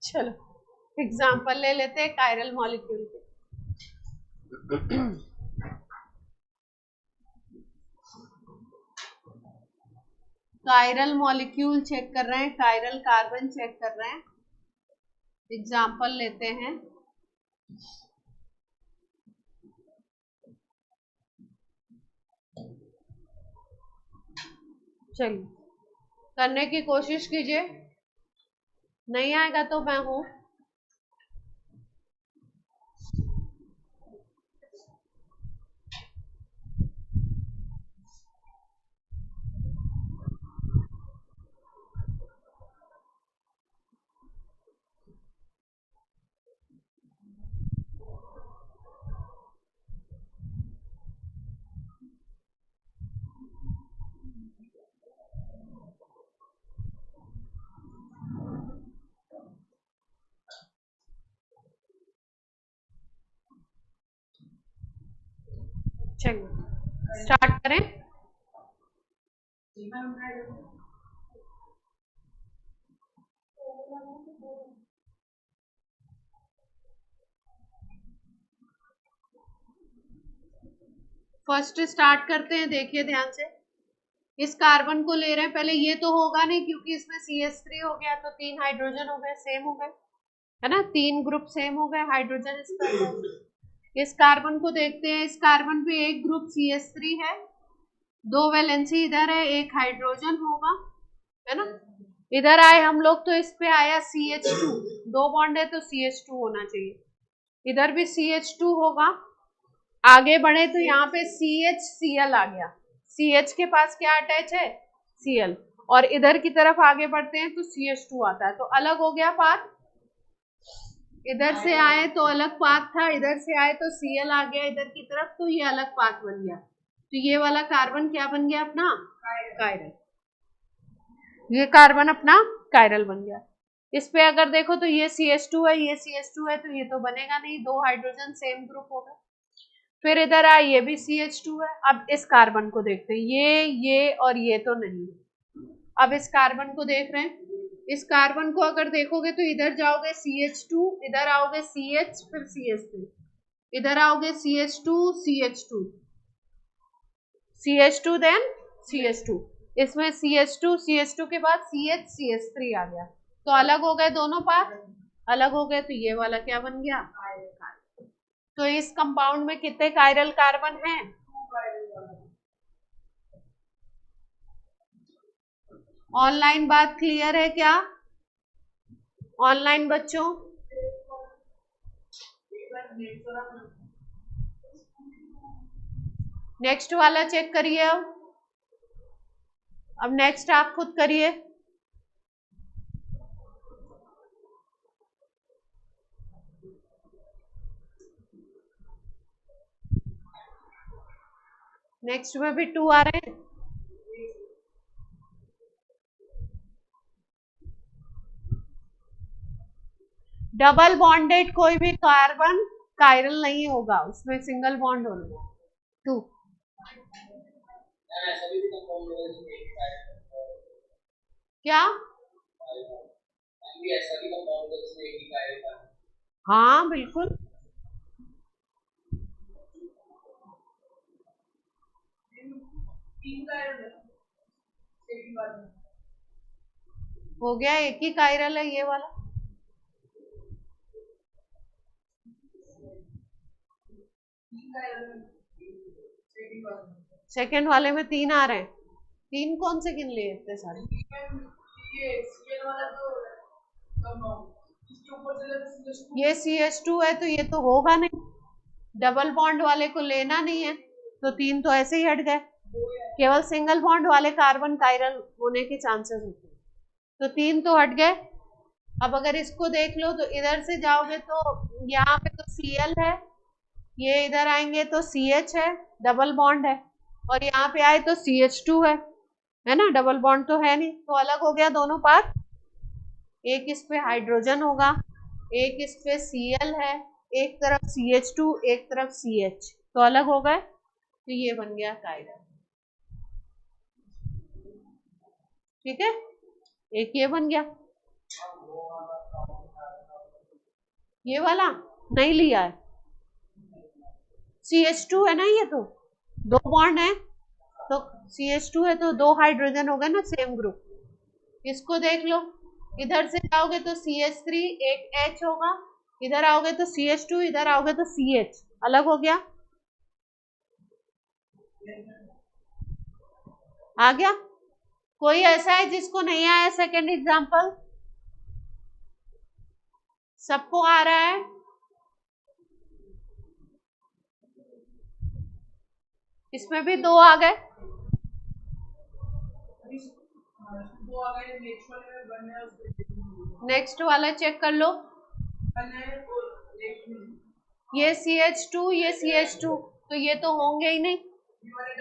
चलो एग्जाम्पल ले लेते हैं कायरल मॉलिक्यूल के। कायरल मॉलिक्यूल चेक कर रहे हैं, कायरल कार्बन चेक कर रहे हैं। एग्जाम्पल लेते हैं। चलिए करने की कोशिश कीजिए, नहीं आएगा तो मैं हूं। चलिए स्टार्ट करें। फर्स्ट स्टार्ट करते हैं, देखिए ध्यान से। इस कार्बन को ले रहे हैं, पहले ये तो होगा नहीं क्योंकि इसमें CH3 हो गया, तो 3 हाइड्रोजन हो गए, सेम हो गए, है ना, 3 ग्रुप सेम हो गए हाइड्रोजन इसका। इस कार्बन को देखते हैं, इस कार्बन पे एक ग्रुप CH3 है, 2 वैलेंसी इधर है, एक हाइड्रोजन होगा, है ना। इधर आए हम लोग तो इस पे आया CH2, 2 बॉन्ड है तो CH2 होना चाहिए, इधर भी CH2 होगा। आगे बढ़े तो यहाँ पे CHCl आ गया, CH के पास क्या अटैच है, Cl, और इधर की तरफ आगे बढ़ते हैं तो CH2 आता है, तो अलग हो गया पाथ। इधर से आए तो अलग पाथ था, इधर से आए तो Cl आ गया इधर की तरफ, तो ये अलग पाथ बन गया। तो ये वाला कार्बन क्या बन गया अपना, कायरल। ये कार्बन अपना कायरल बन गया। इस पे अगर देखो तो ये CH2 है, ये CH2 है, तो ये तो बनेगा नहीं, 2 हाइड्रोजन सेम ग्रुप हो गए। फिर इधर आए, ये भी CH2 है। अब इस कार्बन को देखते हैं, ये और ये तो नहीं है। अब इस कार्बन को देख रहे हैं, इस कार्बन को अगर देखोगे तो इधर जाओगे CH2, इधर आओगे CH, फिर CH3, इधर आओगे CH2 CH2 CH2 then CH2, इसमें CH2 के बाद CH CH3 आ गया, तो अलग हो गए दोनों पार्ट, अलग हो गए, तो ये वाला क्या बन गया, तो इस कंपाउंड में कितने कायरल कार्बन हैं, ऑनलाइन बात क्लियर है क्या, ऑनलाइन बच्चों। नेक्स्ट वाला चेक करिए। अब नेक्स्ट आप खुद करिए। नेक्स्ट में भी 2 आ रहे हैं। डबल बॉन्डेड कोई भी कार्बन कायरल नहीं होगा, उसमें सिंगल बॉन्ड होगा 2। क्या, हाँ बिल्कुल, हो गया, एक ही कायरल है ये वाला। सेकेंड वाले में 3 आ रहे हैं, 3 कौन से गिन लिए इतने सारे, ये CH2 है तो ये तो होगा नहीं, डबल बॉन्ड वाले को लेना नहीं है, तो 3 तो ऐसे ही हट गए, केवल सिंगल बॉन्ड वाले कार्बन कायरल होने के चांसेस होते हैं, तो 3 तो हट गए। अब अगर इसको देख लो तो इधर से जाओगे तो यहाँ पे तो Cl है, ये इधर आएंगे तो CH है, डबल बॉन्ड है, और यहाँ पे आए तो CH2 है ना, डबल बॉन्ड तो है नहीं, तो अलग हो गया दोनों पार्ट। एक इस पे हाइड्रोजन होगा, एक इस पे Cl है, एक तरफ CH2, एक तरफ CH, तो अलग हो गए, तो ये बन गया कायरल। ठीक है, एक ये बन गया, ये वाला नहीं लिया है, CH2 है ना, ये तो दो बॉन्ड है, तो CH2 है तो दो हाइड्रोजन हो गए ना सेम ग्रुप। इसको देख लो, इधर से जाओगे तो CH3 एक H होगा, इधर आओगे तो CH2, इधर आओगे तो CH, अलग हो गया, आ गया। कोई ऐसा है जिसको नहीं आया सेकंड एग्जांपल? सबको आ रहा है? इसमें भी दो आ गए, नेक्स्ट वाला चेक कर लो, ये CH2 ये CH2, तो ये तो होंगे ही नहीं,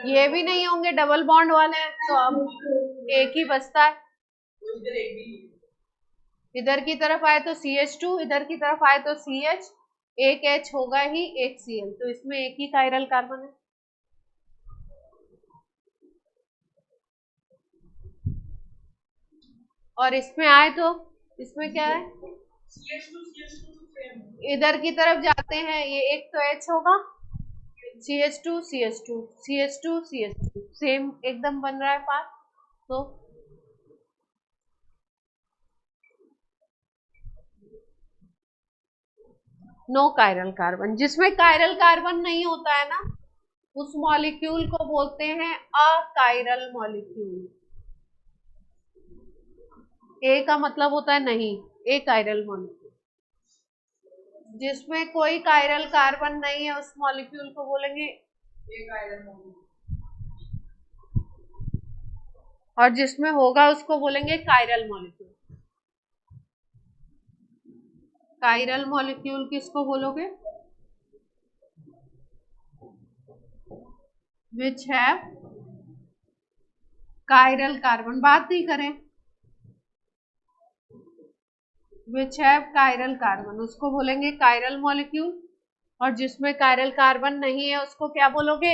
ये भी नहीं होंगे, डबल बॉन्ड वाले हैं, तो अब एक ही बचता है। इधर की तरफ आए तो CH2, इधर की तरफ आए तो CH, एक H होगा ही, एक Cl, तो इसमें एक ही कायरल कार्बन है। और इसमें आए तो इसमें क्या है, इधर की तरफ जाते हैं, ये एक तो H होगा, CH2 CH2 CH2 CH2 same एकदम बन रहा है पार्ट, तो नो कायरल कार्बन। जिसमें कायरल कार्बन नहीं होता है ना, उस मॉलिक्यूल को बोलते हैं अकायरल मॉलिक्यूल। ए का मतलब होता है नहीं, ए कायरल मॉलिक्यूल। जिसमें कोई कायरल कार्बन नहीं है उस मॉलिक्यूल को बोलेंगे ए कायरल मॉलिक्यूल, और जिसमें होगा उसको बोलेंगे कायरल मॉलिक्यूल। कायरल मॉलिक्यूल किसको बोलोगे? विच हैव कायरल कार्बन, बात नहीं करें, विच हैव कायरल कार्बन, उसको बोलेंगे कायरल मॉलिक्यूल। और जिसमें कायरल कार्बन नहीं है उसको क्या बोलोगे?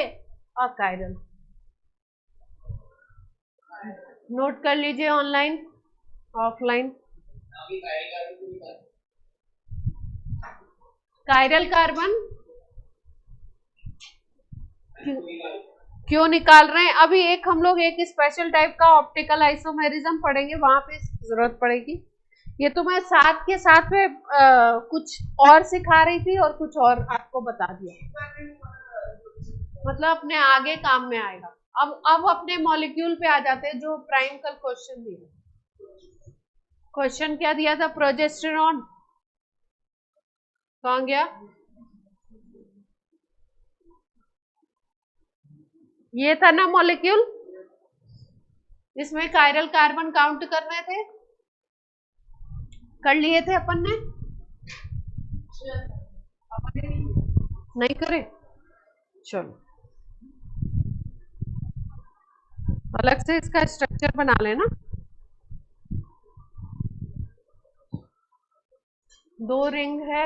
अकायरल। नोट कर लीजिए ऑनलाइन ऑफलाइन। कायरल कार्बन क्यों निकाल रहे हैं? अभी एक हम लोग एक स्पेशल टाइप का ऑप्टिकल आइसोमेरिज्म पढ़ेंगे, वहां पे जरूरत पड़ेगी। ये तो मैं साथ के साथ में कुछ और सिखा रही थी और कुछ और आपको बता दिया, मतलब अपने आगे काम में आएगा। अब अपने मॉलिक्यूल पे आ जाते हैं जो प्राइम कल क्वेश्चन दिया। क्वेश्चन क्या दिया था? प्रोजेस्टेरॉन कहाँ गया? ये था ना मॉलिक्यूल, इसमें कायरल कार्बन काउंट करने थे, कर लिए थे अपन ने, नहीं करे? चलो अलग से इसका स्ट्रक्चर बना लेना। दो रिंग है,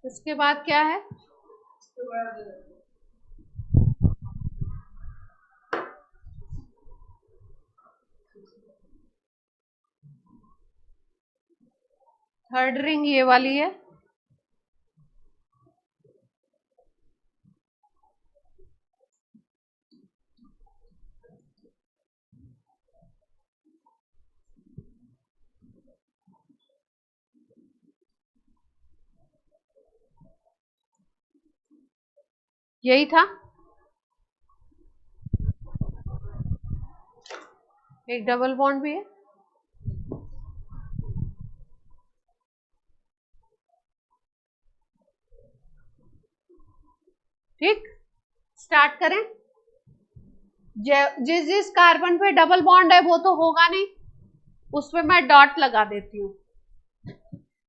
इसके बाद क्या है? थर्ड रिंग ये वाली है, यही था। एक डबल बॉन्ड भी है, ठीक। स्टार्ट करें। जिस जिस कार्बन पे डबल बॉन्ड है वो तो होगा नहीं, उसमें मैं डॉट लगा देती हूँ।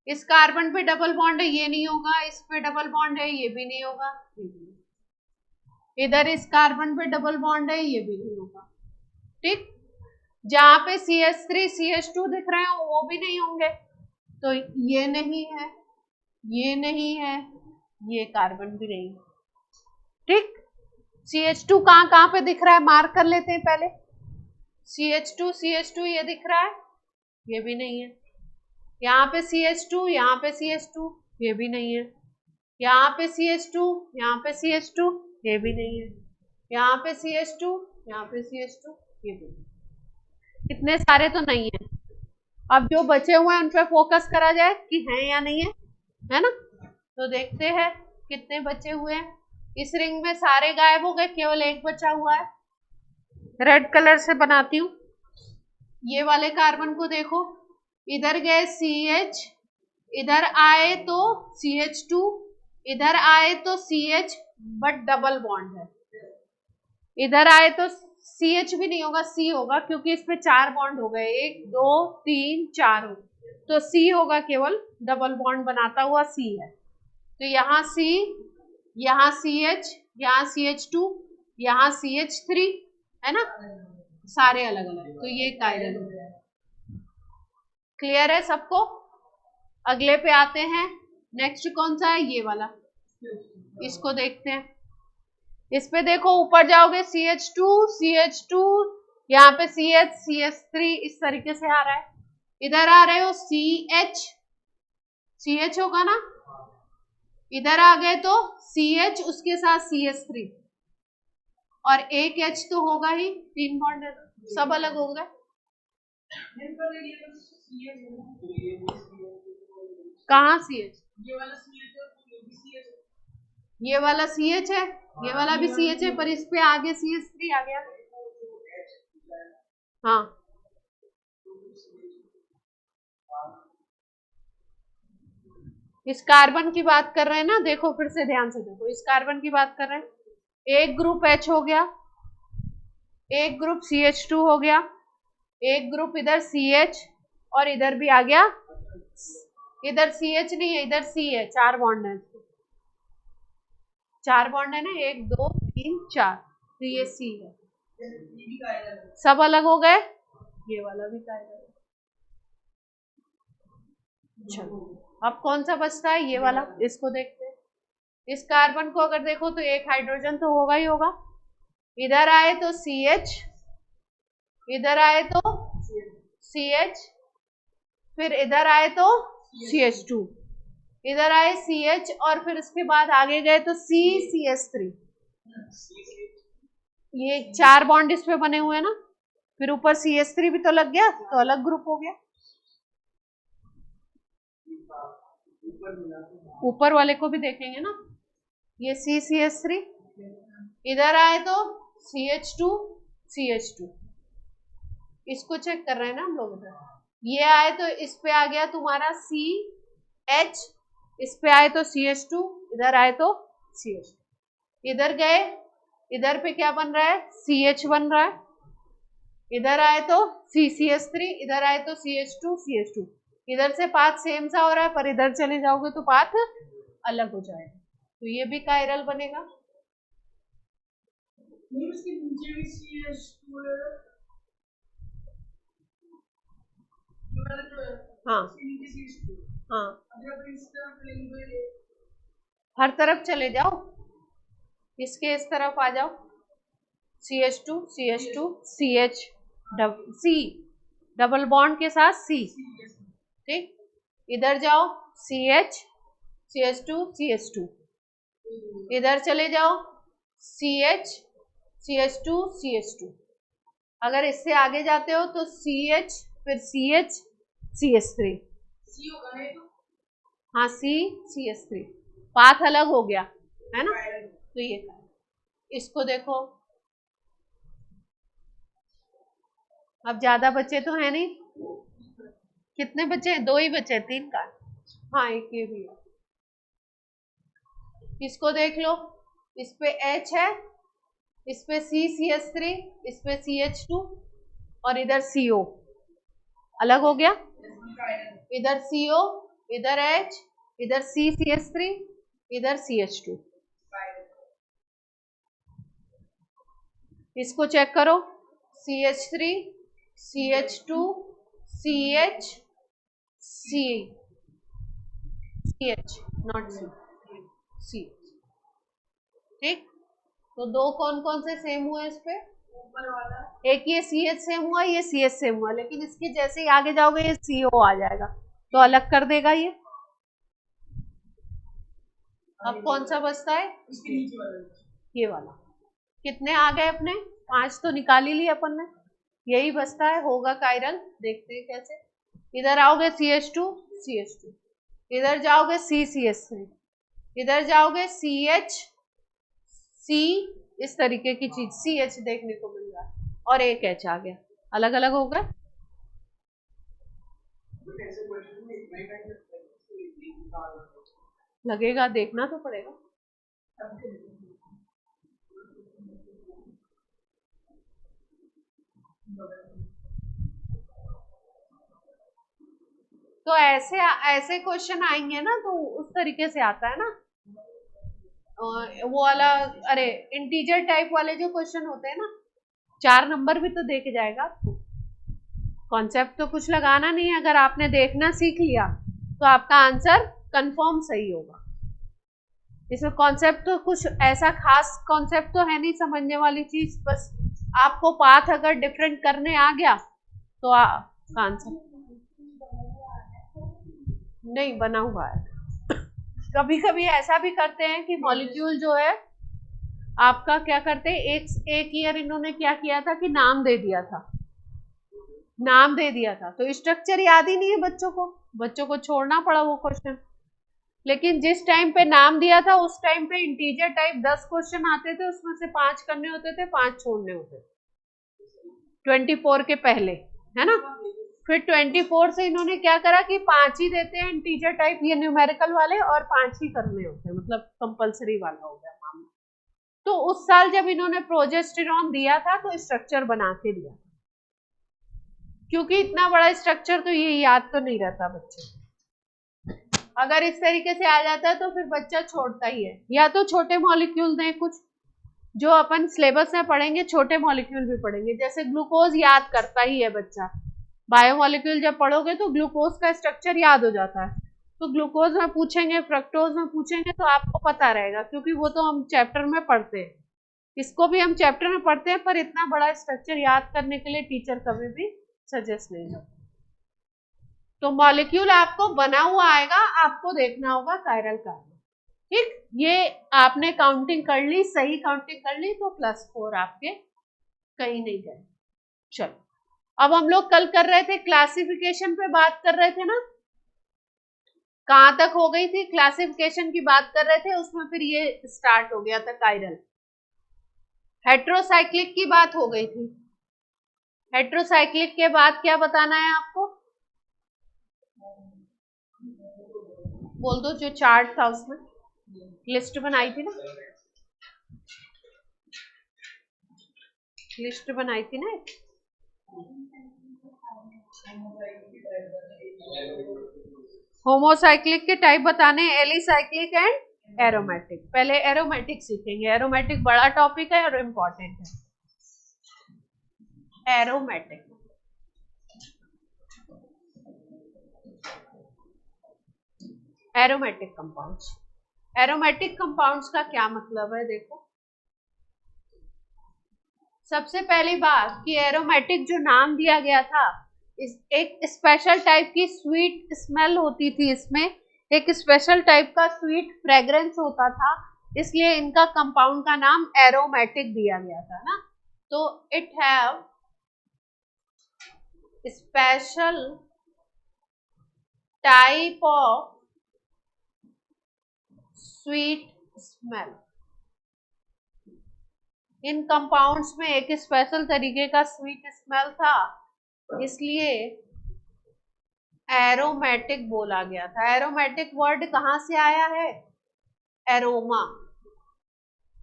इस कार्बन पे डबल बॉन्ड है, ये नहीं होगा, इस पे डबल बॉन्ड है, ये भी नहीं होगा, इधर इस कार्बन पे डबल बॉन्ड है, ये भी नहीं होगा, ठीक। जहां पे CH3 CH2 दिख रहे हैं वो भी नहीं होंगे, तो ये नहीं है, ये नहीं है, ये कार्बन भी नहीं है। ठीक, CH2 कहां पे दिख रहा है, मार्क कर लेते हैं पहले। CH2 ये दिख रहा है, ये भी नहीं है। यहाँ पे CH2, यहाँ पे CH2, ये भी नहीं है। यहाँ पे CH2, यहाँ पे CH2, ये भी नहीं है। यहाँ पे CH2, यहाँ पे CH2, ये भी नहीं। इतने सारे तो नहीं है। अब जो बचे हुए हैं उन पे फोकस करा जाए कि हैं या नहीं है ना। तो देखते हैं कितने बचे हुए हैं। इस रिंग में सारे गायब हो गए, केवल एक बचा हुआ है। रेड कलर से बनाती हूँ। ये वाले कार्बन को देखो, इधर गए CH, इधर आए तो CH2, इधर आए तो CH, बट डबल बॉन्ड है। इधर आए तो CH भी नहीं होगा, C होगा, क्योंकि इसमें 4 बॉन्ड हो गए, 1 2 3 4 हो, तो C होगा, केवल डबल बॉन्ड बनाता हुआ C है। तो यहाँ C, यहाँ CH, यहाँ CH2, यहाँ CH3, है ना, सारे अलग अलग, तो ये कायरल हो गया। क्लियर है सबको? अगले पे आते हैं। नेक्स्ट कौन सा है, ये वाला, इसको देखते हैं। इस पे देखो, ऊपर जाओगे CH2, यहाँ पे CH3 इस तरीके से आ रहा है। इधर आ रहे हो CH होगा ना, इधर आ गए तो CH, उसके साथ CH3, और एक H तो होगा ही, 3 बॉन्ड है, सब अलग हो गए। कहाँ CH? ये वाला CH है, ये वाला भी CH है, पर इस पे आगे CH3 आ गया। हाँ, इस कार्बन की बात कर रहे हैं ना, देखो फिर से ध्यान से देखो, इस कार्बन की बात कर रहे हैं। एक ग्रुप H हो गया, एक ग्रुप CH2 हो गया, एक ग्रुप इधर CH, और इधर भी आ गया, इधर CH नहीं है, इधर C है, 4 बॉन्ड है, 4 बॉन्ड है ना, 1 2 3 4, तो ये C है। सब अलग हो गए, ये वाला भी कायरल है। चलो, अब कौन सा बचता है, ये वाला, इसको देखते हैं। इस कार्बन को अगर देखो तो एक हाइड्रोजन तो होगा ही होगा। इधर आए तो CH, इधर आए तो CH, फिर इधर आए तो CH2, इधर आए CH, और फिर इसके बाद आगे गए तो CH3। ये 4 बॉन्ड इस पे बने हुए हैं ना, फिर ऊपर CH3 भी तो लग गया, तो अलग ग्रुप हो गया। ऊपर वाले को भी देखेंगे ना, ये CH3, इधर आए तो CH2, इसको चेक कर रहे हैं ना हम लोग। ये आए तो इस पे आ गया तुम्हारा CH, इस पे आए तो CH2, इधर आए तो CH, इधर गए, इधर पे क्या बन रहा है, CH बन रहा है, इधर आए तो CH3, इधर आए तो CH2, इधर से पाथ सेम सा हो रहा है, पर इधर चले जाओगे तो पाथ अलग हो जाएगा, तो ये भी कायरल बनेगा। हाँ हाँ, हर तरफ चले जाओ, इसके इस तरफ आ जाओ, CH2 CH, C double bond के साथ C, ठीक, इधर जाओ CH CH2, इधर चले जाओ CH CH2, अगर इससे आगे जाते हो तो CH, फिर CH CH3, हाँ CH3, पाथ अलग हो गया है ना, तो ये इसको देखो। अब ज्यादा बच्चे तो है नहीं, कितने बच्चे हैं, 2 ही बच्चे, 3 का, हाँ एक ये भी है। इसको देख लो, इस पे H है, इस पे CH3, इस पे CH2, और इधर CO अलग हो गया, इधर CO, इधर H, इधर CH3, इधर CH2। इसको चेक करो, CH3 CH2 CH C CH not C C। ठीक, तो दो कौन कौन से सेम हुए इस पे? एक ये CH सेम हुआ, ये CH सेम हुआ, लेकिन इसके जैसे ही आगे जाओगे ये CO आ जाएगा, तो अलग कर देगा ये। अब कौन सा बचता है? ये वाला। कितने आ गए अपने? 5 तो निकाल ही लिए अपन ने, यही बचता है, होगा कायरल। देखते हैं कैसे। इधर आओगे CH2 CH2, इधर जाओगे CCH3, इधर जाओगे CH C, इस तरीके की चीज CH देखने को मिल रहा है, और एक H आ गया, अलग अलग हो गए। लगेगा, देखना तो पड़ेगा। तो ऐसे ऐसे क्वेश्चन आएंगे ना, तो उस तरीके से आता है ना, वो वाला, अरे इंटीजर टाइप वाले जो क्वेश्चन होते हैं ना, 4 नंबर भी तो देके जाएगा आपको। कॉन्सेप्ट तो कुछ लगाना नहीं है, अगर आपने देखना सीख लिया तो आपका आंसर कंफर्म सही होगा। इसमें कॉन्सेप्ट तो कुछ ऐसा खास कॉन्सेप्ट तो है नहीं समझने वाली चीज, बस आपको पाथ अगर डिफरेंट करने आ गया तो आंसर नहीं बना हुआ है। कभी कभी ऐसा भी करते हैं कि मॉलिक्यूल जो है आपका, क्या करते हैं, एक ईयर इन्होंने क्या किया था कि नाम दे दिया था, नाम दे दिया था, तो स्ट्रक्चर याद ही नहीं है बच्चों को छोड़ना पड़ा वो क्वेश्चन। लेकिन जिस टाइम पे नाम दिया था उस टाइम पे इंटीजर टाइप 10 क्वेश्चन आते थे, उसमें से 5 करने होते थे, 5 छोड़ने होते थे 24 के पहले, है ना। फिर 24 से इन्होंने क्या करा कि 5 ही देते हैं इंटीजर टाइप, ये न्यूमेरिकल वाले, और 5 ही करने होते हैं, मतलब कंपलसरी वाला हो गया मामला। तो उस साल जब इन्होंने प्रोजेस्टेरॉन दिया था तो स्ट्रक्चर बना के दिया, क्योंकि इतना बड़ा स्ट्रक्चर तो ये याद तो नहीं रहता बच्चे। अगर इस तरीके से आ जाता है तो फिर बच्चा छोड़ता ही है। या तो छोटे मॉलिक्यूल दें कुछ, जो अपन सिलेबस में पढ़ेंगे छोटे मॉलिक्यूल भी पढ़ेंगे, जैसे ग्लूकोज याद करता ही है बच्चा, बायोमॉलिक्यूल जब पढ़ोगे तो ग्लूकोज का स्ट्रक्चर याद हो जाता है, तो ग्लूकोज में पूछेंगे, फ्रक्टोज में पूछेंगे, तो आपको पता रहेगा, क्योंकि वो तो हम चैप्टर में पढ़ते हैं, इसको भी हम चैप्टर में पढ़ते हैं, पर इतना बड़ा स्ट्रक्चर याद करने के लिए टीचर कभी भी सजेस्ट नहीं करता। तो मॉलिक्यूल आपको बना हुआ आएगा, आपको देखना होगा कायरल कार्बन। ठीक, ये आपने काउंटिंग कर ली, सही काउंटिंग कर ली तो +4 आपके कहीं नहीं गए। चलो, अब हम लोग कल कर रहे थे क्लासिफिकेशन पे बात कर रहे थे ना, कहां तक हो गई थी? क्लासिफिकेशन की बात कर रहे थे, उसमें फिर ये स्टार्ट हो गया था कायरल। हेट्रोसाइक्लिक की बात हो गई थी। हेट्रोसाइक्लिक के बाद क्या बताना है आपको? बोल दो, जो चार्ट था उसमें लिस्ट बनाई थी ना, लिस्ट बनाई थी ना, होमोसाइक्लिक के टाइप बताने, एलिसाइक्लिक एंड एरोमेटिक। पहले एरोमेटिक सीखेंगे, एरोमेटिक बड़ा टॉपिक है और इम्पोर्टेंट है। Aromatic, aromatic compounds. Aromatic compounds का क्या मतलब है? देखो, सबसे पहली बात कि एरोमेटिक जो नाम दिया गया था, एक स्पेशल टाइप की स्वीट स्मेल होती थी, इसमें एक स्पेशल टाइप का स्वीट फ्रेग्रेंस होता था, इसलिए इनका कंपाउंड का नाम एरोमेटिक दिया गया था ना। तो it have special type of sweet smell. In compounds में एक स्पेशल तरीके का स्वीट स्मेल था, इसलिए एरोमेटिक बोला गया था। एरोमेटिक वर्ड कहां से आया है? एरोमा,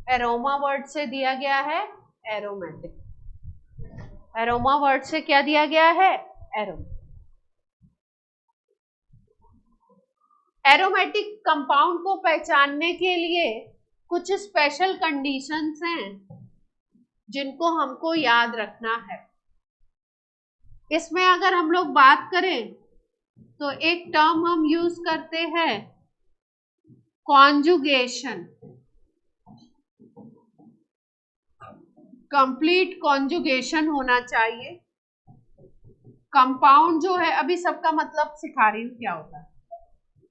एरोमा वर्ड से दिया गया है एरोमेटिक। एरोमा वर्ड से क्या दिया गया है? एरोमा। एरोमेटिक कंपाउंड को पहचानने के लिए कुछ स्पेशल कंडीशंस हैं जिनको हमको याद रखना है। इसमें अगर हम लोग बात करें तो एक टर्म हम यूज करते हैं कॉन्जुगेशन, कंप्लीट कॉन्जुगेशन होना चाहिए। कंपाउंड जो है, अभी सबका मतलब सिखा रही हूँ क्या होता है।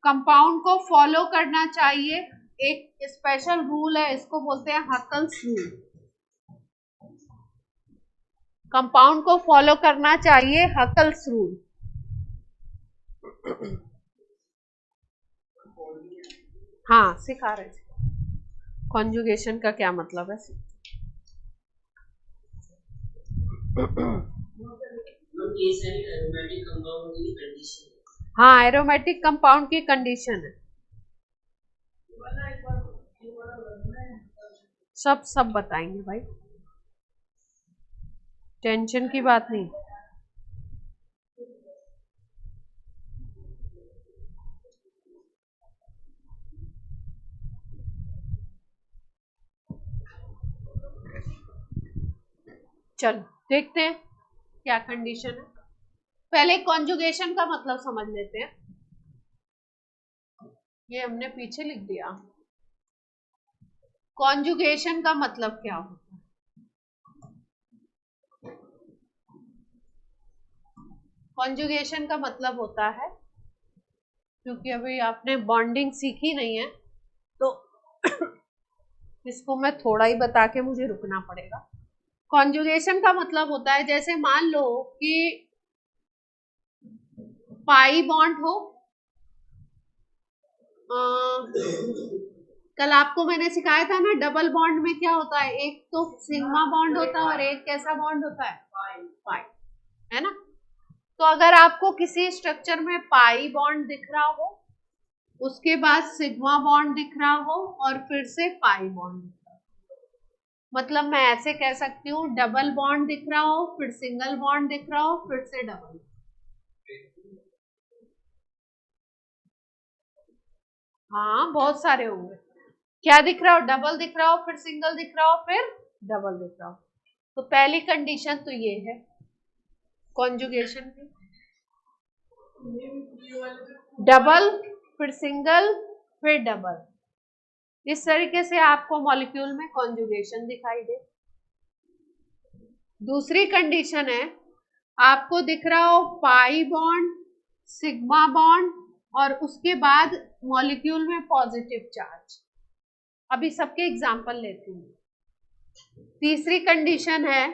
कंपाउंड को फॉलो करना चाहिए, एक स्पेशल रूल है, इसको बोलते हैं हकल्स रूल। कंपाउंड को फॉलो करना चाहिए हकल्स रूल। हाँ सिखा रहे थे कॉन्जुगेशन का क्या मतलब है। हाँ एरोमेटिक कंपाउंड की कंडीशन है। सब बताएंगे भाई, टेंशन की बात नहीं। चलो देखते हैं क्या कंडीशन है। पहले कॉन्जुगेशन का मतलब समझ लेते हैं। ये हमने पीछे लिख दिया। कॉन्जुगेशन का मतलब क्या होता है? कॉन्जुगेशन का मतलब होता है, क्योंकि अभी आपने बॉन्डिंग सीखी नहीं है तो इसको मैं थोड़ा ही बता के मुझे रुकना पड़ेगा। कॉन्जुगेशन का मतलब होता है, जैसे मान लो कि पाई बॉन्ड हो, कल आपको मैंने सिखाया था ना डबल बॉन्ड में क्या होता है, एक तो सिग्मा बॉन्ड होता है और एक कैसा बॉन्ड होता है, पाई, है ना। तो अगर आपको किसी स्ट्रक्चर में पाई बॉन्ड दिख रहा हो, उसके बाद सिग्मा बॉन्ड दिख रहा हो और फिर से पाई बॉन्ड दिख रहा हो, मतलब मैं ऐसे कह सकती हूँ डबल बॉन्ड दिख रहा हो, फिर सिंगल बॉन्ड दिख रहा हो, फिर से डबल। हाँ बहुत सारे होंगे। क्या दिख रहा हो, डबल दिख रहा हो, फिर सिंगल दिख रहा हो, फिर डबल दिख रहा हो। तो पहली कंडीशन तो ये है कॉन्जुगेशन की, डबल फिर सिंगल फिर डबल, इस तरीके से आपको मॉलिक्यूल में कॉन्जुगेशन दिखाई दे। दूसरी कंडीशन है, आपको दिख रहा हो पाई बॉन्ड, सिग्मा बॉन्ड और उसके बाद मॉलिक्यूल में पॉजिटिव चार्ज। अभी सबके एग्जांपल लेती हूँ। तीसरी कंडीशन है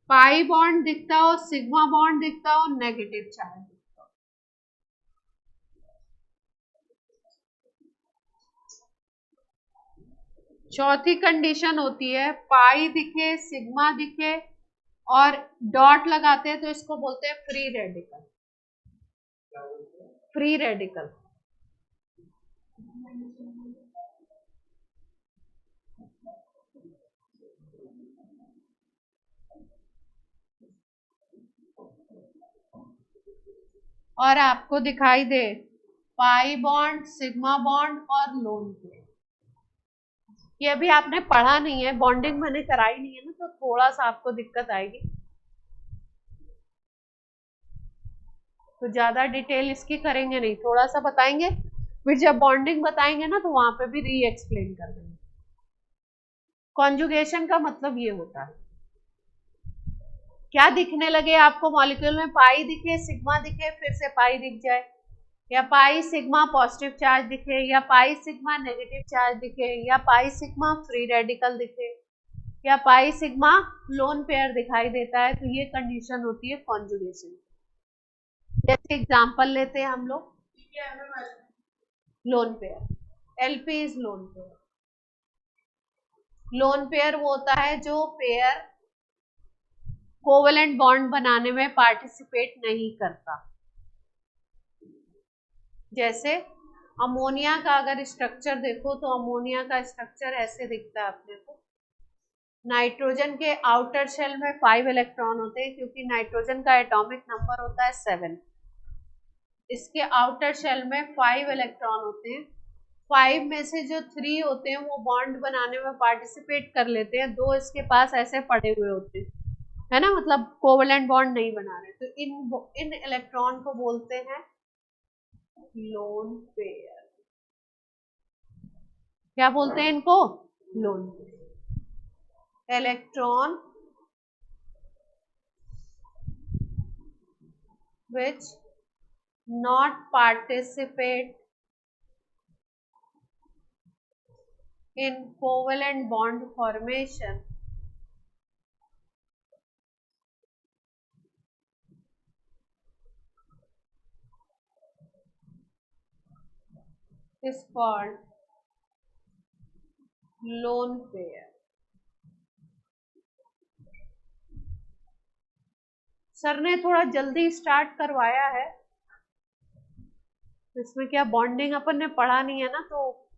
पाई बॉन्ड दिखता हो, सिग्मा बॉन्ड दिखता हो, नेगेटिव चार्ज दिखता हो। चौथी कंडीशन होती है पाई दिखे, सिग्मा दिखे और डॉट लगाते हैं तो इसको बोलते हैं फ्री रेडिकल। फ्री रेडिकल और आपको दिखाई दे पाई बॉन्ड, सिग्मा बॉन्ड और लोन पेयर। ये अभी आपने पढ़ा नहीं है, बॉन्डिंग मैंने कराई नहीं है ना, तो थोड़ा सा आपको दिक्कत आएगी, तो ज्यादा डिटेल इसकी करेंगे नहीं, थोड़ा सा बताएंगे, फिर जब बॉन्डिंग बताएंगे ना तो वहां पे भी री एक्सप्लेन कर देंगे। कॉन्जुगेशन का मतलब ये होता है, क्या दिखने लगे आपको मॉलिक्यूल में, पाई दिखे, सिग्मा दिखे, फिर से पाई दिख जाए, या पाई सिग्मा पॉजिटिव चार्ज दिखे, या पाई सिग्मा नेगेटिव चार्ज दिखे, या पाई सिग्मा फ्री रेडिकल दिखे, या पाई सिग्मा लोन पेयर दिखाई देता है, तो ये कंडीशन होती है कॉन्जुगेशन। जैसे एग्जांपल लेते हैं हम लोग, lone pair, LP is lone pair. Lone pair वो होता है जो पेयर कोवेलेंट बॉन्ड बनाने में पार्टिसिपेट नहीं करता। जैसे अमोनिया का अगर स्ट्रक्चर देखो तो अमोनिया का स्ट्रक्चर ऐसे दिखता है अपने को। नाइट्रोजन के आउटर शेल में 5 इलेक्ट्रॉन होते हैं, क्योंकि नाइट्रोजन का एटॉमिक नंबर होता है 7। इसके आउटर शेल में 5 इलेक्ट्रॉन होते हैं। 5 में से जो 3 होते हैं वो बॉन्ड बनाने में पार्टिसिपेट कर लेते हैं, 2 इसके पास ऐसे पड़े हुए होते हैं। है ना, मतलब कोवेलेंट बॉन्ड नहीं बना रहे, तो इन इलेक्ट्रॉन को बोलते हैं लोन पेयर। क्या बोलते हैं इनको? Lone pair. Electron which not participate in covalent bond formation is called lone pair। Sir ने थोड़ा जल्दी स्टार्ट करवाया है, इसमें क्या बॉन्डिंग अपन ने पढ़ा नहीं है ना, तो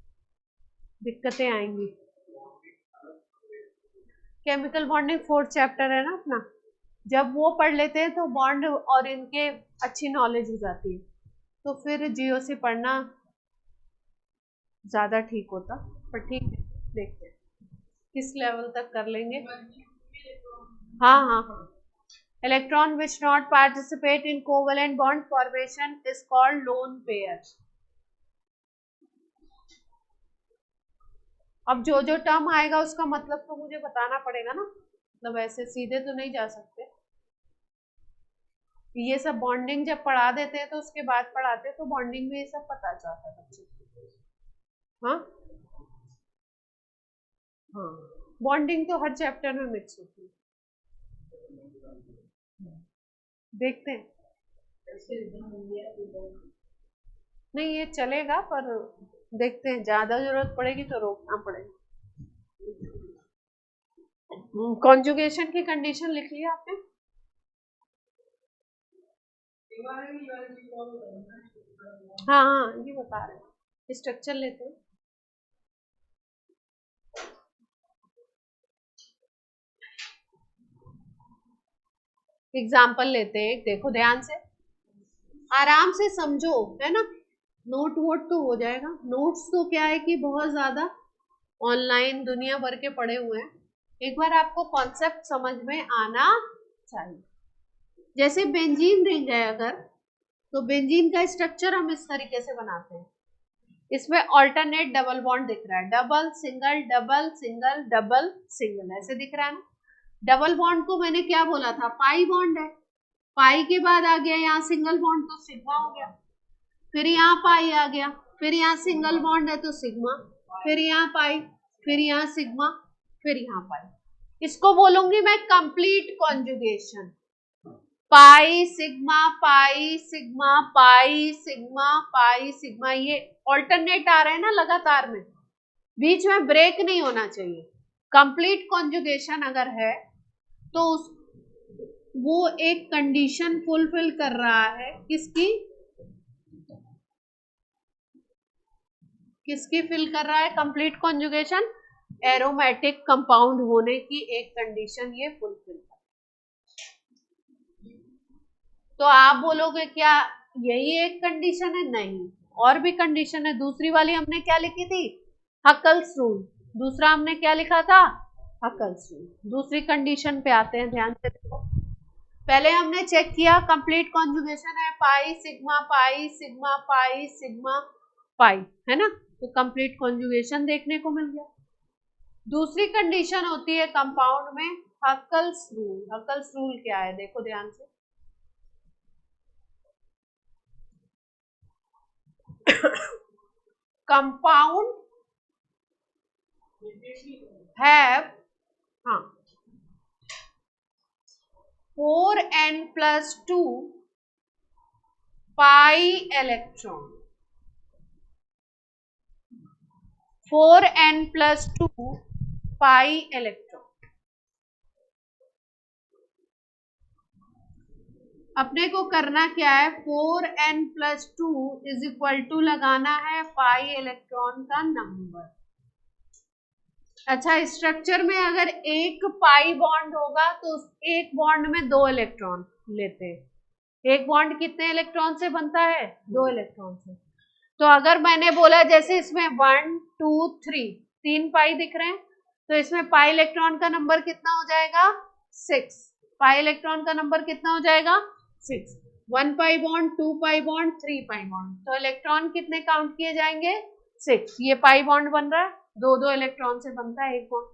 दिक्कतें आएंगी। केमिकल बॉन्डिंग 4th चैप्टर है ना अपना, जब वो पढ़ लेते हैं तो बॉन्ड और इनके अच्छी नॉलेज हो जाती है, तो फिर जीओसी पढ़ना ज्यादा ठीक होता। पर ठीक है, देखते हैं किस लेवल तक कर लेंगे। हाँ हाँ हाँ, electron which not participate in covalent bond formation is called lone pair. अब जो जो टर्म आएगा उसका मतलब तो मुझे बताना पड़ेगा ना, मतलब ऐसे सीधे तो नहीं जा सकते। ये सब बॉन्डिंग जब पढ़ा देते हैं तो उसके बाद पढ़ाते हैं तो बॉन्डिंग में ये सब पता चलता है बच्चे को। हाँ हाँ, बॉन्डिंग तो हर चैप्टर में मिक्स होती है। देखते हैं, नहीं ये चलेगा, पर देखते हैं ज्यादा जरूरत पड़ेगी तो रोकना पड़ेगा। कॉन्जुगेशन की कंडीशन लिख लिया आपने? हाँ हाँ, ये बता रहे हैं, स्ट्रक्चर लेते हैं। एग्जाम्पल लेते हैं, देखो ध्यान से, आराम से समझो, है ना, नोट वोट तो हो जाएगा। नोट्स तो क्या है कि बहुत ज्यादा ऑनलाइन दुनिया भर के पड़े हुए हैं, एक बार आपको कॉन्सेप्ट समझ में आना चाहिए। जैसे बेंजीन रिंग है अगर, तो बेंजीन का स्ट्रक्चर हम इस तरीके से बनाते हैं, इसमें ऑल्टरनेट डबल बॉन्ड दिख रहा है, double single double single double single, ऐसे दिख रहा है ना। डबल बॉन्ड को मैंने क्या बोला था? पाई बॉन्ड है। पाई के बाद आ गया यहाँ सिंगल बॉन्ड, तो सिग्मा हो गया। फिर यहाँ पाई आ गया, फिर यहाँ सिंगल बॉन्ड है तो सिग्मा, फिर यहाँ पाई, फिर यहाँ सिग्मा, फिर यहाँ पाई। इसको बोलूंगी मैं complete conjugation. Pi sigma pi sigma pi sigma pi sigma, ये ऑल्टरनेट आ रहे हैं ना लगातार में, बीच में ब्रेक नहीं होना चाहिए। कंप्लीट कॉन्जुगेशन अगर है तो वो एक कंडीशन फुलफिल कर रहा है, किसकी किसकी फिल कर रहा है? कंप्लीट कॉन्जुगेशन एरोमेटिक कंपाउंड होने की एक कंडीशन ये फुलफिल कर। तो आप बोलोगे क्या यही एक कंडीशन है? नहीं, और भी कंडीशन है। दूसरी वाली हमने क्या लिखी थी? Huckel's rule. दूसरा हमने क्या लिखा था? Huckel's rule. दूसरी कंडीशन पे आते हैं, ध्यान से देखो। पहले हमने चेक किया कंप्लीट कॉन्जुगेशन है pi sigma pi sigma pi sigma pi, है ना, तो कंप्लीट कॉन्जुगेशन देखने को मिल गया। दूसरी कंडीशन होती है कंपाउंड में हकल्स रूल। हकल्स रूल क्या है? देखो ध्यान से, compound have 4n+2 pi electron, 4n+2 pi electron। अपने को करना क्या है? 4n+2 = लगाना है पाई इलेक्ट्रॉन का नंबर। अच्छा, स्ट्रक्चर में अगर एक पाई बॉन्ड होगा तो एक बॉन्ड में 2 इलेक्ट्रॉन लेते हैं। एक बॉन्ड कितने इलेक्ट्रॉन से बनता है? 2 इलेक्ट्रॉन से। तो अगर मैंने बोला जैसे इसमें 1 2 3 3 पाई दिख रहे हैं, तो इसमें पाई इलेक्ट्रॉन का नंबर कितना हो जाएगा? 6। पाई इलेक्ट्रॉन का नंबर कितना हो जाएगा 6। 1 pi bond, 2 pi bond, 3 pi bond, तो इलेक्ट्रॉन कितने काउंट किए जाएंगे 6। ये पाई बॉन्ड बन रहा है, 2 इलेक्ट्रॉन से बनता है एक बॉन्ड,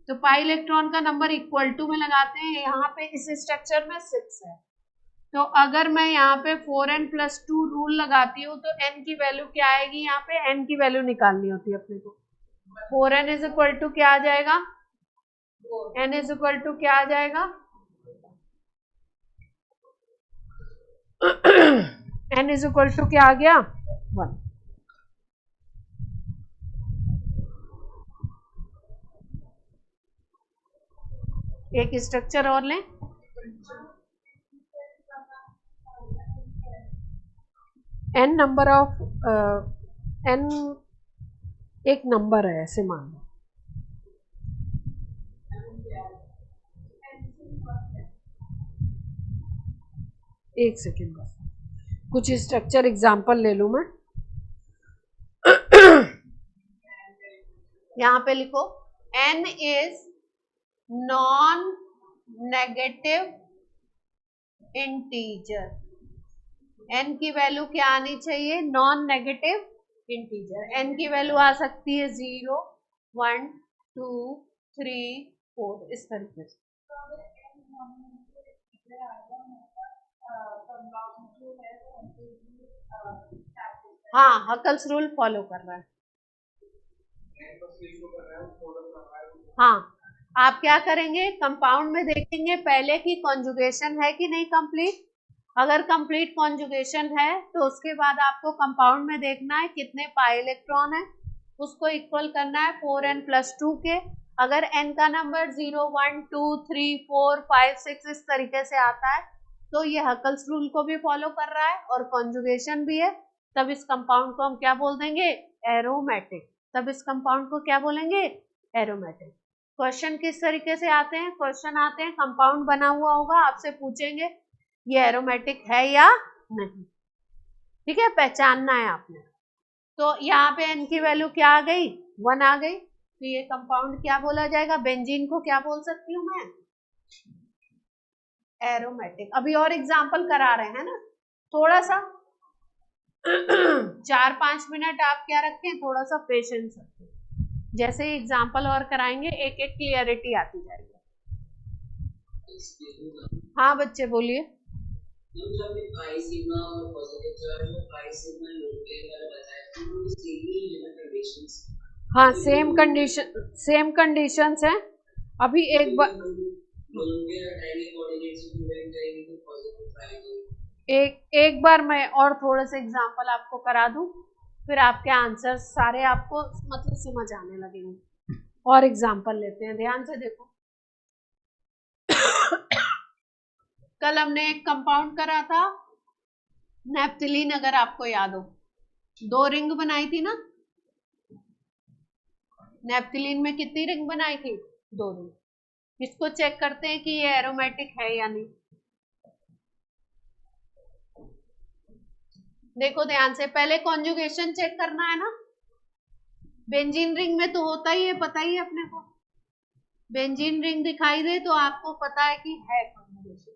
तो पाई इलेक्ट्रॉन का नंबर इक्वल टू में लगाते हैं। यहाँ पे इस स्ट्रक्चर में 6 है, तो अगर मैं यहाँ पे 4n+2 रूल लगाती हूँ तो n की वैल्यू क्या आएगी, यहाँ पे n की वैल्यू निकालनी होती है अपने को। 4n इज इक्वल टू क्या आ जाएगा, n इज इक्वल टू क्या आ जाएगा n इज इक्वल टू क्या आ गया 1। एक स्ट्रक्चर और लें, n नंबर ऑफ n एक नंबर है ऐसे मान लो, एक सेकेंड बस, कुछ स्ट्रक्चर एग्जांपल ले लूं मैं। यहाँ पे लिखो n is non negative integer, n की वैल्यू क्या आनी चाहिए, नॉन नेगेटिव इंटीजर। n की वैल्यू आ सकती है 0, 1, 2, 3, 4 इस तरीके से। हाँ, हकल्स रूल फॉलो कर रहा है। हाँ, आप क्या करेंगे, कंपाउंड में देखेंगे पहले कि कॉन्जुगेशन है कि नहीं कंप्लीट। अगर कंप्लीट कॉन्जुगेशन है तो उसके बाद आपको कंपाउंड में देखना है कितने पाई इलेक्ट्रॉन है, उसको इक्वल करना है 4n+2 के। अगर n का नंबर 0, 1, 2, 3, 4, 5, 6 इस तरीके से आता है तो ये हकल्स रूल को भी फॉलो कर रहा है और कॉन्जुगेशन भी है, तब इस कंपाउंड को हम क्या बोल देंगे, एरोमेटिक। तब इस कंपाउंड को क्या बोलेंगे, एरोमेटिक। क्वेश्चन किस तरीके से आते हैं, क्वेश्चन आते हैं कंपाउंड बना हुआ होगा, आपसे पूछेंगे ये एरोमेटिक है या नहीं, ठीक है, पहचानना है आपने। तो यहाँ पे n की वैल्यू क्या आ गई, 1 आ गई, तो ये कंपाउंड क्या बोला जाएगा, बेंजीन को क्या बोल सकती हूँ मैं, एरोमेटिक। अभी और एग्जाम्पल करा रहे हैं ना, थोड़ा सा 4-5 मिनट आप क्या रखें, थोड़ा सा पेशेंस रखें, जैसे एग्जाम्पल और कराएंगे एक एक क्लियरिटी आती जाएगी। हाँ बच्चे बोलिए। हाँ, सेम कंडीशंस हैं। अभी एक बार मैं और थोड़े से एग्जाम्पल आपको करा दूं, फिर आपके आंसर सारे आपको मतलब समझ आने लगेंगे। और एग्जाम्पल लेते हैं, ध्यान से देखो। कल हमने एक कंपाउंड करा था नेप्थिलीन, अगर आपको याद हो, 2 रिंग बनाई थी ना, नेप्थिलीन में कितनी रिंग बनाई थी, 2 रिंग। इसको चेक करते हैं कि ये एरोमेटिक है या नहीं। देखो ध्यान से, पहले कॉन्जुगेशन चेक करना है ना, बेंजीन रिंग में तो होता ही है, पता ही है अपने को, बेंजीन रिंग दिखाई दे तो आपको पता है कि है कॉन्जुगेशन।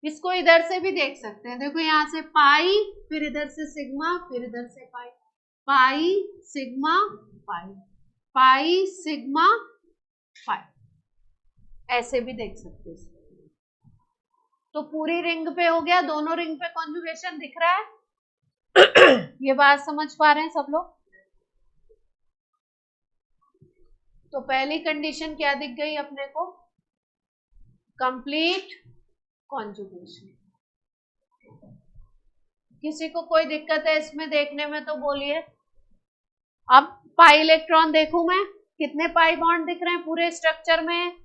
इसको इधर से भी देख सकते हैं, देखो यहाँ से पाई, फिर इधर से सिग्मा, फिर इधर से पाई, pi sigma pi, pi sigma pi, ऐसे भी देख सकते हैं। तो पूरी रिंग पे हो गया, दोनों रिंग पे कॉन्जुगेशन दिख रहा है। ये बात समझ पा रहे हैं सब लोग। तो पहली कंडीशन क्या दिख गई अपने को, कंप्लीट कॉन्जुगेशन। किसी को कोई दिक्कत है इसमें देखने में तो बोलिए। अब पाई इलेक्ट्रॉन देखूं मैं, कितने पाई बॉन्ड दिख रहे हैं पूरे स्ट्रक्चर में,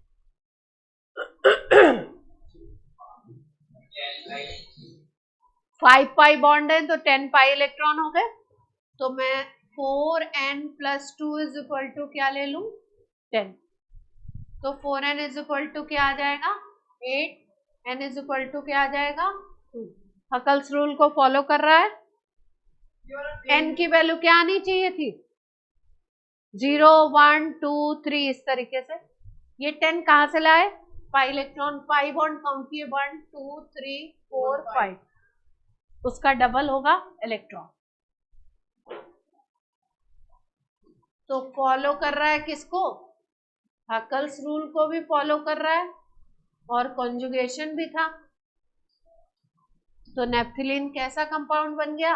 5 पाई बॉन्ड है तो 10 पाई इलेक्ट्रॉन हो गए। तो मैं 4n+2 इज इक्वल टू क्या ले लूं, 10। तो 4n इज इक्वल टू क्या आ जाएगा 8, n इज इक्वल टू क्या आ जाएगा 2। हकल्स रूल को फॉलो कर रहा है। n की वैल्यू क्या आनी चाहिए थी, 0, 1, 2, 3 इस तरीके से। ये 10 कहां से लाए, pi electron, pi bond count किए 1 2 3 4 5, उसका डबल होगा इलेक्ट्रॉन। तो फॉलो कर रहा है किसको? हकल्स रूल को भी फॉलो कर रहा है और कॉन्जुगेशन भी था। तो नेप्थलीन कैसा कंपाउंड बन गया?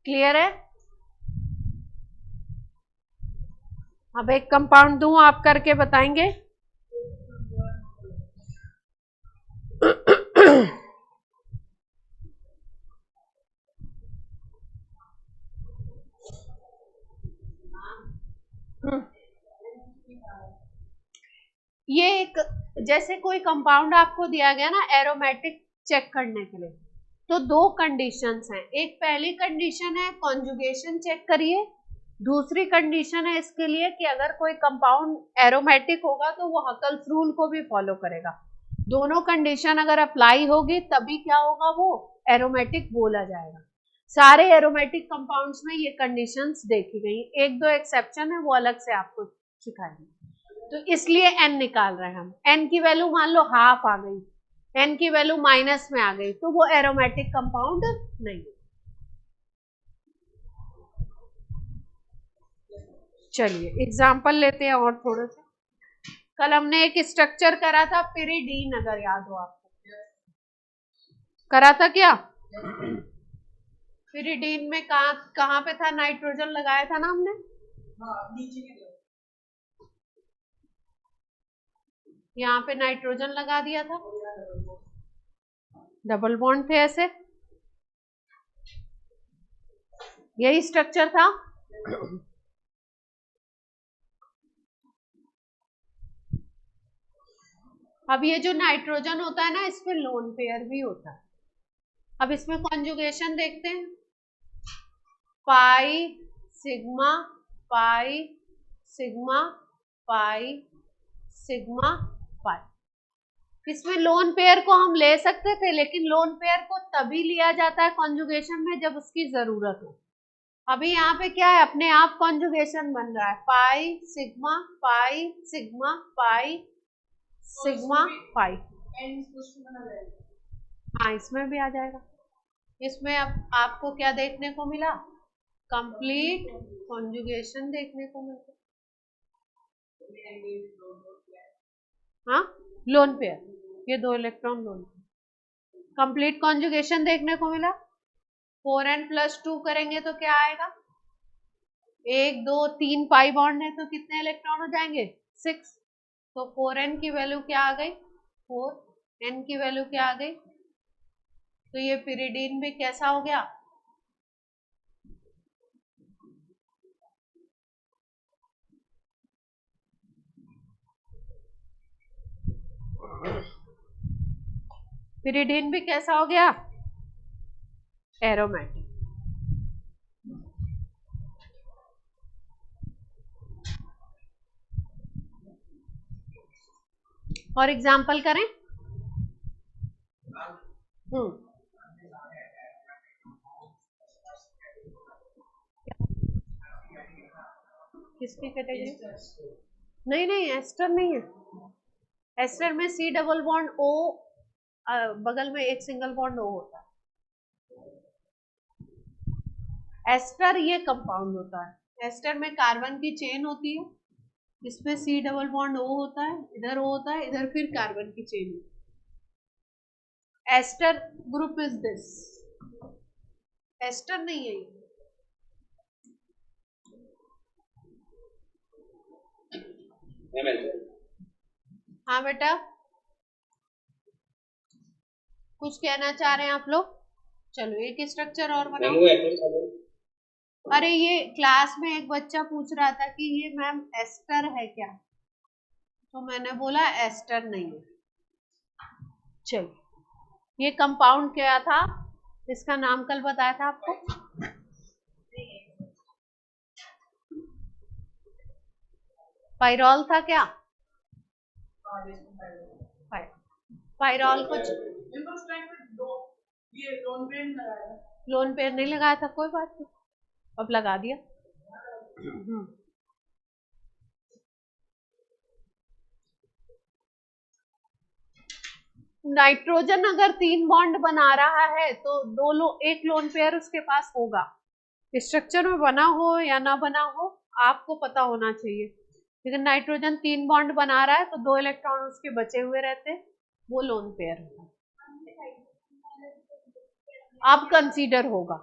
क्लियर है? अब एक कंपाउंड दूं, आप करके बताएंगे? ये एक, जैसे कोई कंपाउंड आपको दिया गया ना एरोमेटिक चेक करने के लिए, तो दो कंडीशंस हैं। एक पहली कंडीशन है कॉन्जुगेशन चेक करिए, दूसरी कंडीशन है इसके लिए कि अगर कोई कंपाउंड एरोमेटिक होगा तो वो हकल्स रूल को भी फॉलो करेगा। दोनों कंडीशन अगर अप्लाई होगी तभी क्या होगा, वो एरोमेटिक बोला जाएगा। सारे एरोमेटिक कंपाउंड्स में ये कंडीशंस देखी गई, एक दो एक्सेप्शन है वो अलग से आपको सिखाएंगे। तो इसलिए n निकाल रहे हैं हम। n की वैल्यू मान लो हाफ आ गई, n की वैल्यू माइनस में आ गई, तो वो एरोमेटिक कंपाउंड नहीं। चलिए एग्जाम्पल लेते हैं और थोड़े से। कल हमने एक स्ट्रक्चर करा था पिरिडीन, अगर याद हो आपको, करा था क्या? पिरिडीन में कहाँ पे था नाइट्रोजन लगाया था ना हमने? यहाँ पे नाइट्रोजन लगा दिया था, डबल बॉन्ड थे ऐसे, यही स्ट्रक्चर था। अब ये जो नाइट्रोजन होता है ना, इसमें लोन पेयर भी होता है। अब इसमें कॉन्जुगेशन देखते हैं, pi sigma pi sigma pi sigma pi. इसमें लोन पेयर को हम ले सकते थे, लेकिन लोन पेयर को तभी लिया जाता है कॉन्जुगेशन में जब उसकी जरूरत हो। अभी यहाँ पे क्या है, अपने आप कॉन्जुगेशन बन रहा है, pi sigma pi sigma pi sigma pi. हाँ इसमें भी आ जाएगा। इसमें अब आपको क्या देखने को मिला? कंप्लीट कॉन्जुगेशन देखने को मिलता। हाँ लोन पेयर, ये दो electron lone pair, complete conjugation देखने को मिला। 4n+2 करेंगे तो क्या आएगा? 1 2 3 पाई बॉन्ड है तो कितने इलेक्ट्रॉन हो जाएंगे? 6। तो 4n की वैल्यू क्या आ गई? 4, n की वैल्यू क्या आ गई? तो ये पिरिडीन भी कैसा हो गया? पिरिडीन भी कैसा हो गया? एरोमेटिक। और एग्जाम्पल करें? किसकी कैटेगरी? नहीं नहीं एस्टर नहीं है, एस्टर में C डबल बॉन्ड O, बगल में एक सिंगल बॉन्ड O होता है। एस्टर ये कंपाउंड होता है, एस्टर में कार्बन की चेन होती है, इसमें C डबल बॉन्ड O होता है, इधर O होता है, इधर फिर कार्बन की चेन होती है। Ester group is this, ester नहीं है ये। हाँ बेटा कुछ कहना चाह रहे हैं आप लोग? चलो एक स्ट्रक्चर और बनाओ। अरे ये क्लास में एक बच्चा पूछ रहा था कि ये मैम एस्टर है क्या, तो मैंने बोला एस्टर नहीं है। चलिए ये कंपाउंड क्या था, इसका नाम कल बताया था आपको, पाइरॉल था क्या? पाइरॉल को लोन पेयर नहीं लगाया था, कोई बात नहीं, अब लगा दिया। नाइट्रोजन अगर 3 बॉन्ड बना रहा है तो एक लोन पेयर उसके पास होगा। स्ट्रक्चर में बना हो या ना बना हो आपको पता होना चाहिए। लेकिन नाइट्रोजन 3 बॉन्ड बना रहा है तो 2 इलेक्ट्रॉन उसके बचे हुए रहते हैं, वो लोन पेयर होगा। अब कंसीडर होगा,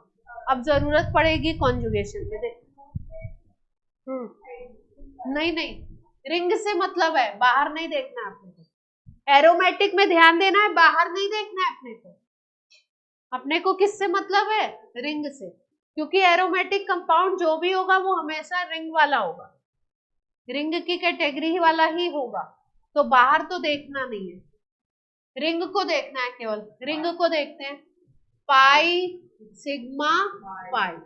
अब जरूरत पड़ेगी कॉन्जुगेशन में। देख नहीं नहीं, रिंग से मतलब है, बाहर नहीं देखना है अपने को। एरोमेटिक में ध्यान देना है, बाहर नहीं देखना है अपने को। अपने को किससे मतलब है? रिंग से, क्योंकि एरोमेटिक कंपाउंड जो भी होगा वो हमेशा रिंग वाला होगा, रिंग की कैटेगरी वाला ही होगा। तो बाहर तो देखना नहीं है, रिंग को देखना है, केवल रिंग को देखते हैं। Pi sigma pi,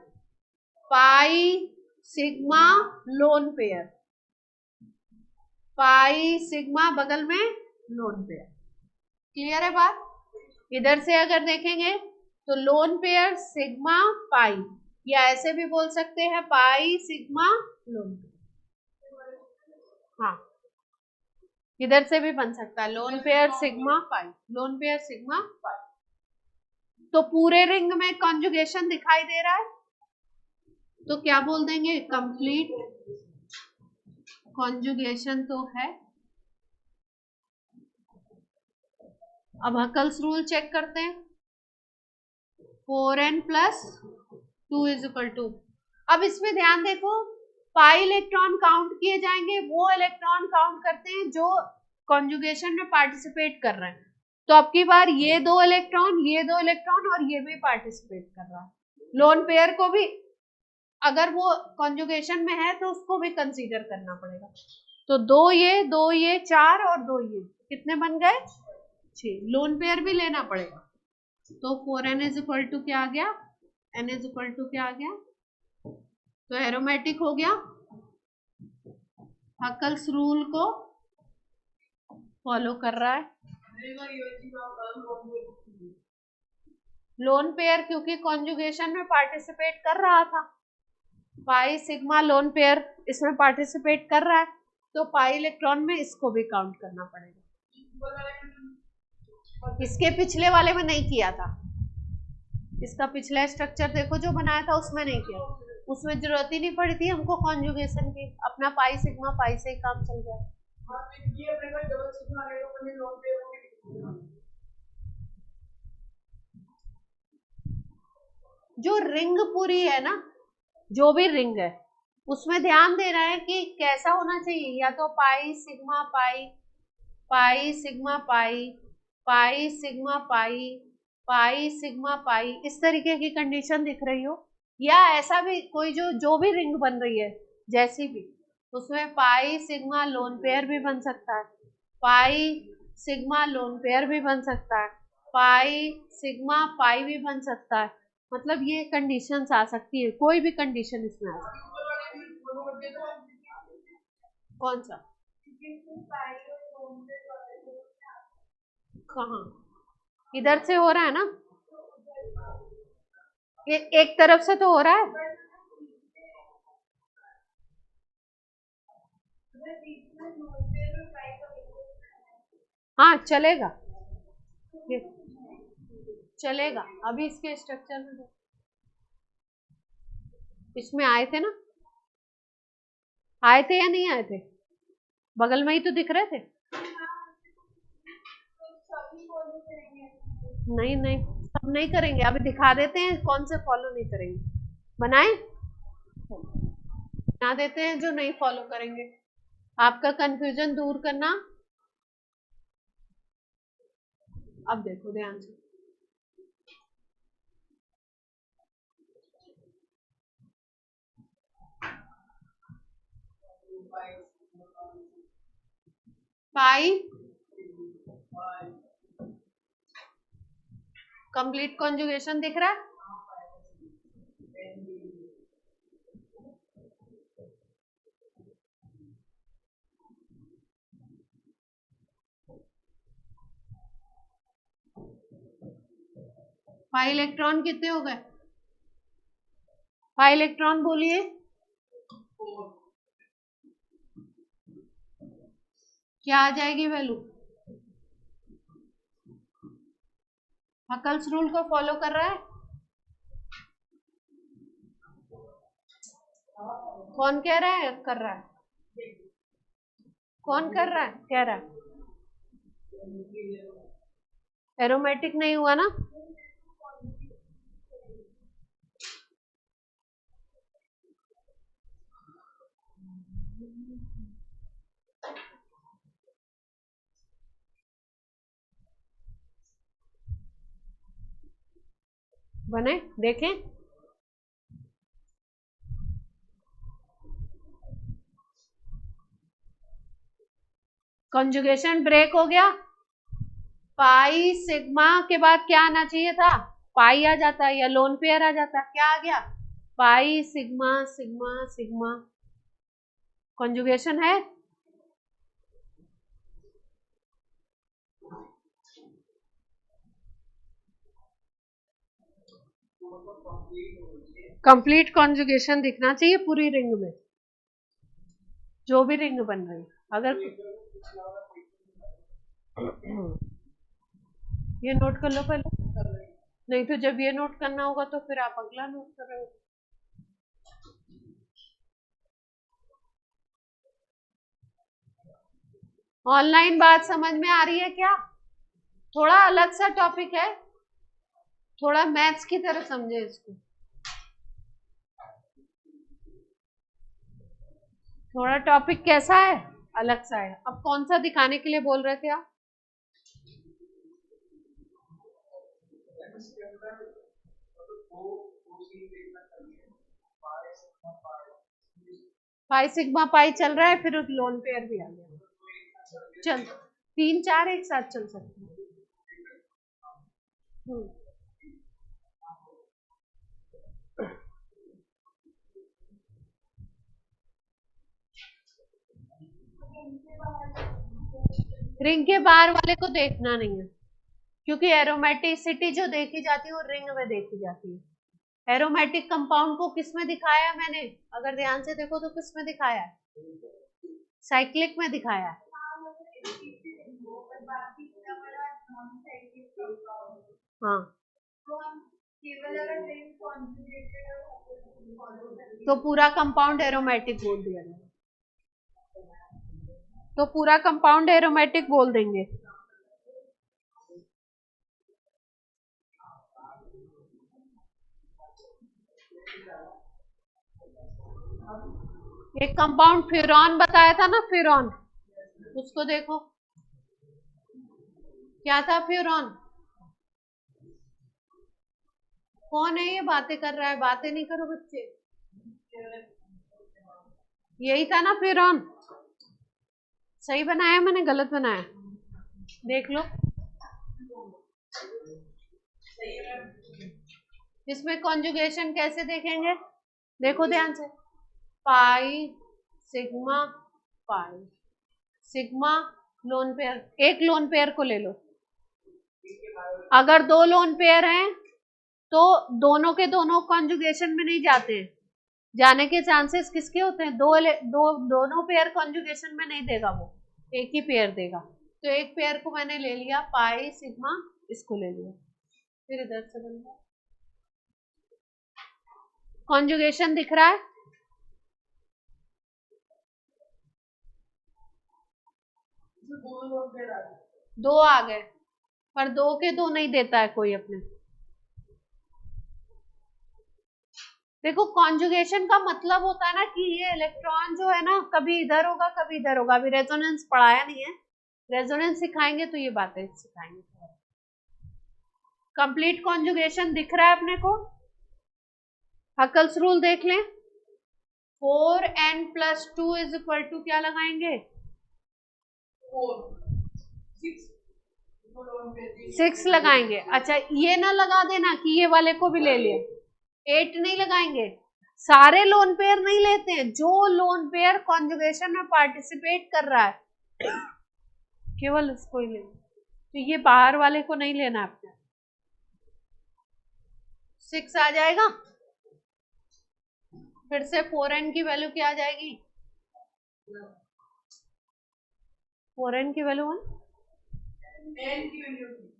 pi sigma lone pair, pi sigma बगल में लोन पेयर। क्लियर है बात? इधर से अगर देखेंगे तो लोन पेयर सिग्मा पाई, या ऐसे भी बोल सकते हैं पाई सिग्मा लोन पेयर। हाँ, इधर से भी बन सकता है lone pair sigma pi, lone pair sigma pi. तो पूरे रिंग में कॉन्जुगेशन दिखाई दे रहा है तो क्या बोल देंगे? कंप्लीट कॉन्जुगेशन तो है। अब हकल्स रूल चेक करते हैं। 4n + 2 = 2। अब इसमें ध्यान देखो, पाई इलेक्ट्रॉन काउंट किए जाएंगे, वो इलेक्ट्रॉन काउंट करते हैं जो कॉन्जुगेशन में पार्टिसिपेट कर रहे हैं। तो अब की बार ये 2 इलेक्ट्रॉन, ये 2 इलेक्ट्रॉन और ये भी पार्टिसिपेट कर रहा है। लोन पेयर को भी अगर वो कॉन्जुगेशन में है तो उसको भी कंसीडर करना पड़ेगा। तो 2 ये 4 और 2 ये कितने बन गए? 6। लोन पेयर भी लेना पड़ेगा। तो 4n = क्या आ गया? n = क्या आ गया? तो एरोमेटिक हो गया, हकल्स रूल को फॉलो कर रहा है। लोन पेयर क्योंकि कॉन्जुगेशन में पार्टिसिपेट कर रहा था, पाई सिग्मा लोन पेयर इसमें पार्टिसिपेट कर रहा है, तो पाई इलेक्ट्रॉन में इसको भी काउंट करना पड़ेगा। इसके पिछले वाले में नहीं किया था, इसका पिछला स्ट्रक्चर देखो जो बनाया था उसमें नहीं किया, उसमें जरूरत ही नहीं पड़ी थी हमको कॉन्जुगेशन की, अपना पाई सिग्मा पाई से ही काम चल गया। जो रिंग पूरी है ना, जो भी रिंग है उसमें ध्यान दे रहा है कि कैसा होना चाहिए, या तो pi sigma pi, pi sigma pi, pi sigma pi, pi sigma pi, इस तरीके की कंडीशन दिख रही हो, या ऐसा भी कोई जो भी रिंग बन रही है जैसी भी, उसमें पाई सिग्मा लोन पेयर भी बन सकता है, पाई सिग्मा लोन पेयर भी बन सकता है, पाई सिग्मा पाई भी बन सकता है। मतलब ये कंडीशंस आ सकती है, कोई भी कंडीशन इसमें आ सकती है। कौन सा? कहाँ? इधर से हो रहा है ना, ये एक तरफ से तो हो रहा है। हाँ चलेगा, ये चलेगा। अभी इसके स्ट्रक्चर में इसमें आए थे ना, आए थे या नहीं आए थे? बगल में ही तो दिख रहे थे। नहीं नहीं, सब नहीं करेंगे, अभी दिखा देते हैं कौन से फॉलो नहीं करेंगे। बनाए बना देते हैं जो नहीं फॉलो करेंगे, आपका कंफ्यूजन दूर करना। अब देखो ध्यान से, पाई कंप्लीट कॉन्जुगेशन दिख रहा है। पाई इलेक्ट्रॉन कितने हो गए? पाई इलेक्ट्रॉन बोलिए। क्या आ जाएगी वैल्यू? हकल्स रूल को फॉलो कर रहा है? कौन कह रहा है कर रहा है? कौन कर रहा है कह रहा है? एरोमेटिक नहीं हुआ ना? बने देखें। कॉन्जुगेशन ब्रेक हो गया। पाई सिग्मा के बाद क्या आना चाहिए था? पाई आ जाता या लोन पेयर आ जाता, क्या आ गया? Pi sigma sigma sigma. Conjugation है। कंप्लीट कॉन्जुगेशन दिखना चाहिए पूरी रिंग में, जो भी रिंग बन रही। अगर ये नोट कर लो पहले, नहीं तो जब ये नोट करना होगा तो फिर आप अगला नोट कर रहे हो। ऑनलाइन बात समझ में आ रही है क्या? थोड़ा अलग सा टॉपिक है, थोड़ा मैथ्स की तरह समझे इसको। थोड़ा टॉपिक कैसा है? अलग सा है। अब कौन सा दिखाने के लिए बोल रहे थे आप? पाई सिग्मा पाई चल रहा है, फिर उस लोन पेयर भी आ गया। चल 3 4 एक साथ चल सकते हैं। रिंग के बाहर वाले को देखना नहीं है, क्योंकि एरोमेटिसिटी जो देखी जाती है वो रिंग में देखी जाती है। एरोमेटिक कंपाउंड को किस में दिखाया है मैंने? अगर ध्यान से देखो तो किस में दिखाया है? साइक्लिक में दिखाया है। हाँ, तो पूरा कंपाउंड एरोमेटिक बोल दिया जाए, तो पूरा कंपाउंड एरोमेटिक बोल देंगे। एक कंपाउंड फ्यूरॉन बताया था ना, फ्यूरॉन, उसको देखो क्या था फ्यूरॉन। कौन है ये बातें कर रहा है? बातें नहीं करो बच्चे। यही था ना फ्यूरॉन। सही बनाया मैंने गलत बनाया? देख लो। इसमें कॉन्जुगेशन कैसे देखेंगे? देखो ध्यान से। Pi sigma pi sigma lone pair, एक लोन पेयर को ले लो। अगर 2 लोन पेयर हैं तो दोनों के दोनों कॉन्जुगेशन में नहीं जाते हैं। जाने के चांसेस किसके होते हैं? दोनों पेयर कॉन्जुगेशन में नहीं देगा, वो एक ही पेयर देगा। तो एक पेयर को मैंने ले लिया पाई सिग्मा, इसको ले लिया, फिर इधर से बन गया। कॉन्जुगेशन दिख रहा है? दो आ गए, पर 2 के 2 नहीं देता है कोई अपने। देखो कॉन्जुगेशन का मतलब होता है ना कि ये इलेक्ट्रॉन जो है ना कभी इधर होगा कभी इधर होगा। अभी रेजोनेंस पढ़ाया नहीं है, रेजोनेंस सिखाएंगे तो ये बातें सिखाएंगे। कंप्लीट कॉन्जुगेशन दिख रहा है अपने को? हकल्स रूल देख लें। 4n+2 = क्या लगाएंगे? 6 लगाएंगे। अच्छा ये ना लगा देना कि ये वाले को भी ले लिया। 8 नहीं लगाएंगे, सारे लोन पेयर नहीं लेते हैं। जो लोन पेयर कॉन्जुगेशन में पार्टिसिपेट कर रहा है केवल उसको ही लेना। तो ये बाहर वाले को नहीं लेना आपने। 6 आ जाएगा। फिर से 4n की वैल्यू क्या आ जाएगी? 4n की वैल्यू 1, n की वैल्यू 2।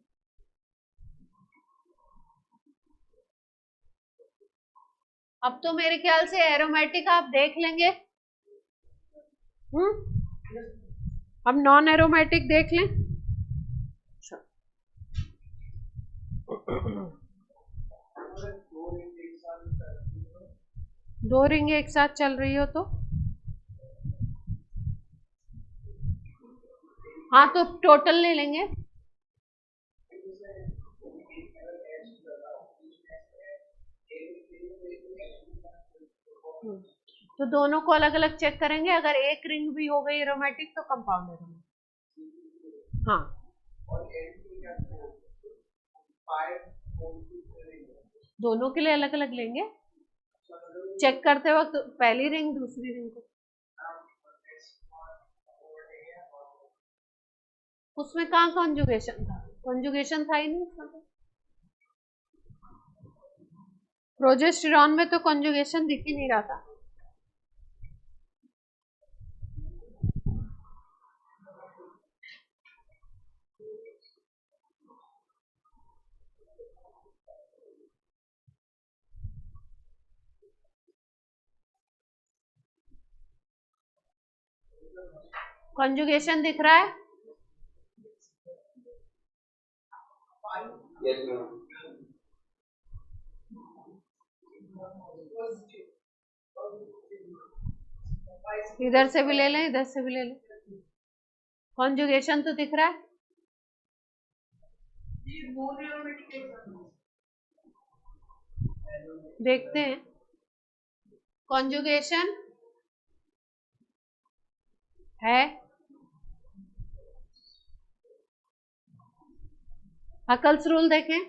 अब तो मेरे ख्याल से एरोमेटिक आप देख लेंगे। अब नॉन एरोमेटिक देख लें। दो रिंग एक साथ चल रही हो तो हाँ, तो टोटल ले लेंगे। तो दोनों को अलग अलग चेक करेंगे। अगर एक रिंग भी हो गई एरोमेटिक तो कंपाउंड एरोमेटिक। हाँ, दोनों के लिए अलग अलग लेंगे। चेक करते वक्त पहली रिंग दूसरी रिंग को। उसमें कहाँ कॉन्जुगेशन था? कॉन्जुगेशन था ही नहीं उसमें। प्रोजेस्टेरॉन में तो कॉन्जुगेशन दिख ही नहीं रहा था। कॉन्जुगेशन दिख रहा है? Yes ma'am. इधर से भी ले लें, इधर से भी ले लें। कॉन्जुगेशन तो दिख रहा है। देखते हैं कॉन्जुगेशन है। हकल्स रूल देखें।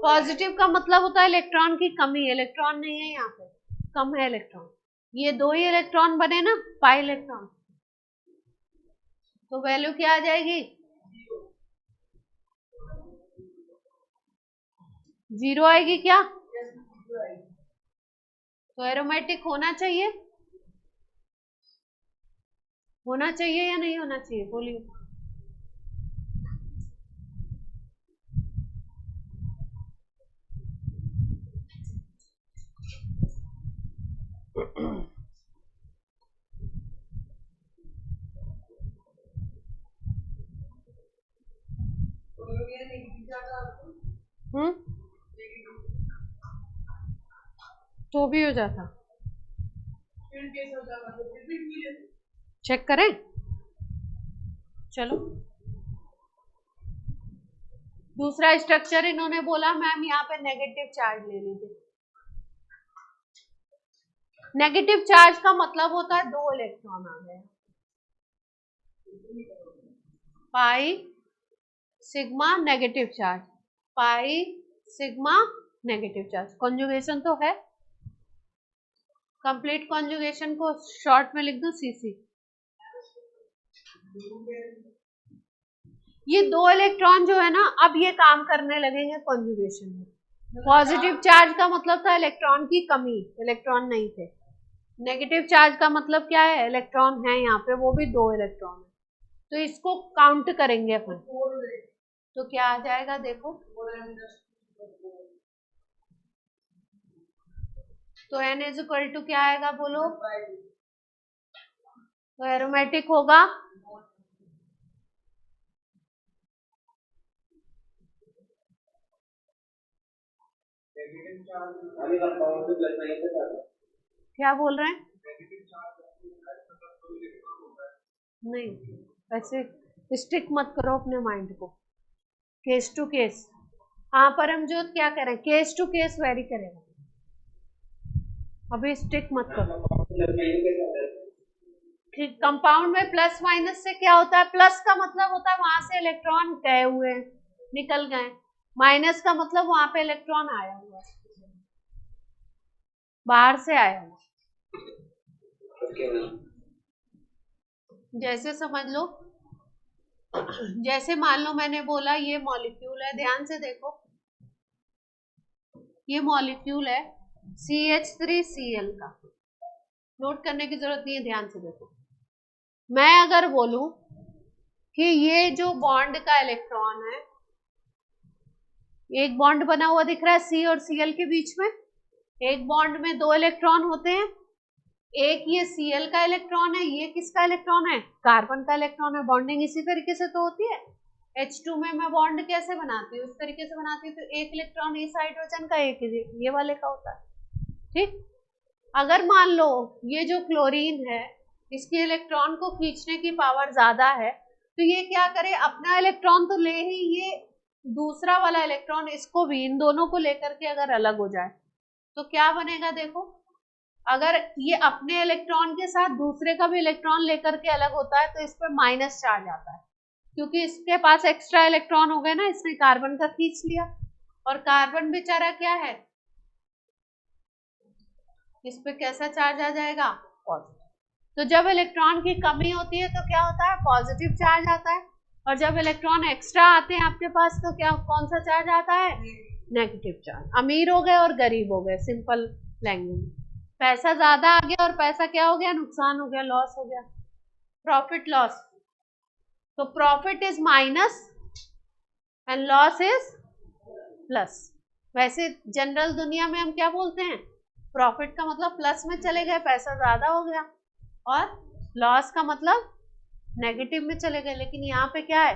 पॉजिटिव का मतलब होता है इलेक्ट्रॉन की कमी। इलेक्ट्रॉन नहीं है यहाँ पे, कम है इलेक्ट्रॉन। ये दो ही इलेक्ट्रॉन बने ना, पाई इलेक्ट्रॉन, तो वैल्यू क्या आ जाएगी? 0 आएगी क्या? तो एरोमेटिक होना चाहिए, होना चाहिए या नहीं होना चाहिए? बोलिए। तो भी हो जाता। चेक करें, चलो। दूसरा स्ट्रक्चर इन्होंने बोला मैम यहाँ पे नेगेटिव चार्ज ले लीजिए। नेगेटिव चार्ज का मतलब होता है 2 इलेक्ट्रॉन आ गए, pi sigma negative charge, pi sigma negative charge. Conjugation तो है। कंप्लीट कॉन्जुगेशन को शॉर्ट में लिख दो सीसी। ये 2 इलेक्ट्रॉन जो है ना, अब ये काम करने लगेंगे कॉन्जुगेशन में। पॉजिटिव चार्ज का मतलब था इलेक्ट्रॉन की कमी, इलेक्ट्रॉन नहीं थे। नेगेटिव चार्ज का मतलब क्या है? इलेक्ट्रॉन है यहाँ पे, वो भी 2 इलेक्ट्रॉन है। तो इसको काउंट करेंगे अपन, तो क्या आ जाएगा देखो। तो n इज इक्वल टू क्या आएगा बोलो? तो एरोमेटिक होगा क्या बोल रहे हैं? नहीं, ऐसे स्टिक मत करो अपने माइंड को। Case to case. हाँ परमजोत क्या करें? केस टू केस वेरी करेगा, अभी स्टिक मत करो। कंपाउंड में प्लस माइनस से क्या होता है? प्लस का मतलब होता है वहां से इलेक्ट्रॉन गए हुए, निकल गए। माइनस का मतलब वहां पे इलेक्ट्रॉन आया हुआ, बाहर से आया हुआ। जैसे समझ लो, जैसे मान लो मैंने बोला ये मॉलिक्यूल है, ध्यान से देखो, ये मॉलिक्यूल है CH3Cl का। नोट करने की जरूरत नहीं है, ध्यान से देखो। मैं अगर बोलूं कि ये जो बॉन्ड का इलेक्ट्रॉन है, एक बॉन्ड बना हुआ दिख रहा है सी और सीएल के बीच में, एक बॉन्ड में 2 इलेक्ट्रॉन होते हैं, एक ये सीएल का इलेक्ट्रॉन है, ये किसका इलेक्ट्रॉन है, कार्बन का इलेक्ट्रॉन है। बॉन्डिंग इसी तरीके से तो होती है। H2 में मैं बॉन्ड कैसे बनाती हूँ, उस तरीके से बनाती हूँ। तो एक इलेक्ट्रॉन इस हाइड्रोजन का, एक ये वाले का होता है। ठीक, अगर मान लो ये जो क्लोरीन है इसके इलेक्ट्रॉन को खींचने की पावर ज्यादा है, तो ये क्या करे, अपना इलेक्ट्रॉन तो ले ही, ये दूसरा वाला इलेक्ट्रॉन इसको भी, इन दोनों को लेकर के अगर अलग हो जाए तो क्या बनेगा। देखो, अगर ये अपने इलेक्ट्रॉन के साथ दूसरे का भी इलेक्ट्रॉन लेकर के अलग होता है तो इस पर माइनस चार्ज आता है, क्योंकि इसके पास एक्स्ट्रा इलेक्ट्रॉन हो गए ना, इसने कार्बन का खींच लिया। और कार्बन बेचारा क्या है, इस पे कैसा चार्ज आ जाएगा, पॉजिटिव। तो जब इलेक्ट्रॉन की कमी होती है तो क्या होता है, पॉजिटिव चार्ज आता है। और जब इलेक्ट्रॉन एक्स्ट्रा आते हैं आपके पास तो क्या, कौन सा चार्ज आता है, नेगेटिव चार्ज। अमीर हो गए और गरीब हो गए, सिंपल लैंग्वेज में। पैसा ज्यादा आ गया और पैसा क्या हो गया, नुकसान हो गया, लॉस हो गया, प्रॉफिट लॉस। तो profit is minus and loss is plus. वैसे जनरल दुनिया में हम क्या बोलते हैं, प्रॉफिट का मतलब प्लस में चले गए, पैसा ज्यादा हो गया, और लॉस का मतलब नेगेटिव में चले गए। लेकिन यहाँ पे क्या है,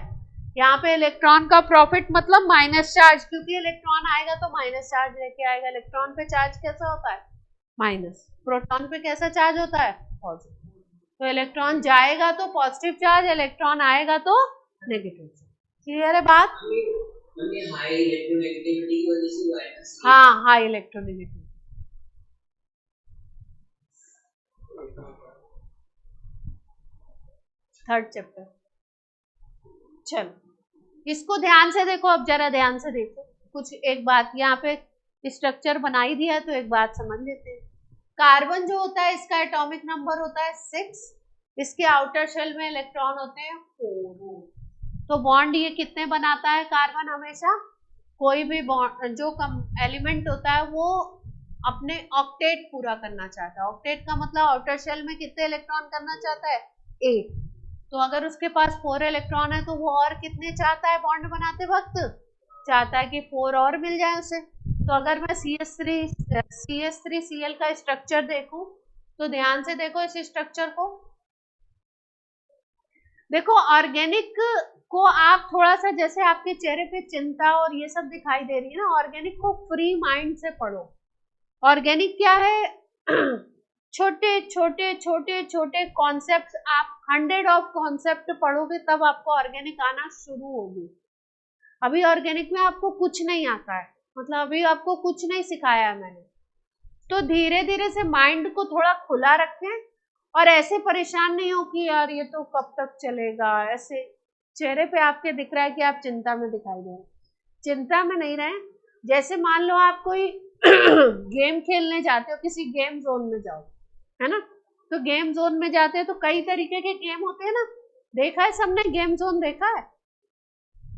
यहाँ पे इलेक्ट्रॉन का प्रॉफिट मतलब माइनस चार्ज, क्योंकि इलेक्ट्रॉन आएगा तो माइनस चार्ज लेके आएगा। इलेक्ट्रॉन पे चार्ज कैसा होता है, माइनस। प्रोटॉन पे कैसा चार्ज होता है, पॉजिटिव। तो इलेक्ट्रॉन जाएगा तो पॉजिटिव चार्ज, इलेक्ट्रॉन आएगा तो नेगेटिव चार्ज। क्लियर है बात? हाई इलेक्ट्रोनेगेटिविटी की वजह से हुआ है ना। हाँ, हाई इलेक्ट्रोनेगेटिविटी। Third chapter. चलो इसको ध्यान से देखो, अब जरा ध्यान से देखो। कुछ एक बात यहाँ पे स्ट्रक्चर बना ही दिया, तो एक बात समझ लेते हैं। कार्बन जो होता है इसका एटॉमिक नंबर होता है 6, इसके आउटर शेल में इलेक्ट्रॉन होते हैं 4। तो बॉन्ड ये कितने बनाता है कार्बन, हमेशा कोई भी बॉन्ड जो एलिमेंट होता है वो अपने ऑक्टेट पूरा करना चाहता है। ऑक्टेट का मतलब आउटर शेल में कितने इलेक्ट्रॉन करना चाहता है, 8। तो अगर उसके पास 4 इलेक्ट्रॉन है तो वो और कितने चाहता है बॉन्ड बनाते वक्त, चाहता है कि 4 और मिल जाए उसे। तो अगर मैं CH3Cl का स्ट्रक्चर देखूं तो ध्यान से देखो इस स्ट्रक्चर को। देखो ऑर्गेनिक को आप थोड़ा सा, जैसे आपके चेहरे पे चिंता और ये सब दिखाई दे रही है ना, ऑर्गेनिक को फ्री माइंड से पढ़ो। ऑर्गेनिक क्या है, छोटे छोटे छोटे छोटे कॉन्सेप्ट्स, आप 100 ऑफ कॉन्सेप्ट पढ़ोगे तब आपको ऑर्गेनिक आना शुरू होगी। अभी ऑर्गेनिक में आपको कुछ नहीं आता है, मतलब अभी आपको कुछ नहीं सिखाया है मैंने। तो धीरे धीरे से माइंड को थोड़ा खुला रखें, और ऐसे परेशान नहीं हो कि यार ये तो कब तक चलेगा। ऐसे चेहरे पे आपके दिख रहा है कि आप चिंता में दिखाई दे रहे हैं। चिंता में नहीं रहे। जैसे मान लो आप कोई गेम खेलने जाते हो, किसी गेम जोन में जाओ, है ना, तो गेम जोन में जाते हैं तो कई तरीके के गेम होते हैं ना, देखा है सबने, गेम जोन देखा है,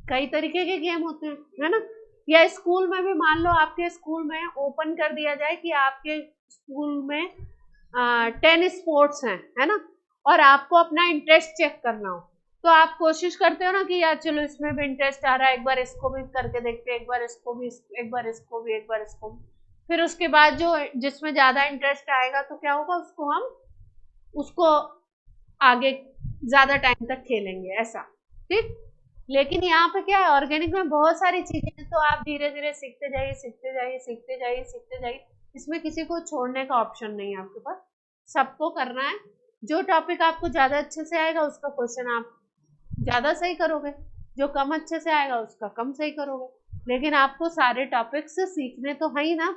कई तरीके के गेम होते हैं, है ना। या स्कूल में भी मान लो आपके स्कूल में ओपन कर दिया जाए कि आपके स्कूल में 10 स्पोर्ट्स हैं, है ना, और आपको अपना इंटरेस्ट चेक करना हो, तो आप कोशिश करते हो ना कि यार चलो इसमें भी इंटरेस्ट आ रहा है, एक बार इसको भी करके देखते हैं, एक बार इसको भी, एक बार इसको भी, एक बार इसको भी। फिर उसके बाद जो जिसमें ज्यादा इंटरेस्ट आएगा तो क्या होगा, उसको आगे ज्यादा टाइम तक खेलेंगे, ऐसा। ठीक, लेकिन यहाँ पे क्या है, ऑर्गेनिक में बहुत सारी चीजें हैं, तो आप धीरे धीरे सीखते जाइए, सीखते जाइए, सीखते जाइए, सीखते जाइए। इसमें किसी को छोड़ने का ऑप्शन नहीं है आपके पास, सबको करना है। जो टॉपिक आपको ज्यादा अच्छे से आएगा उसका क्वेश्चन आप ज्यादा सही करोगे, जो कम अच्छे से आएगा उसका कम सही करोगे। लेकिन आपको सारे टॉपिक्स सीखने तो है ही ना,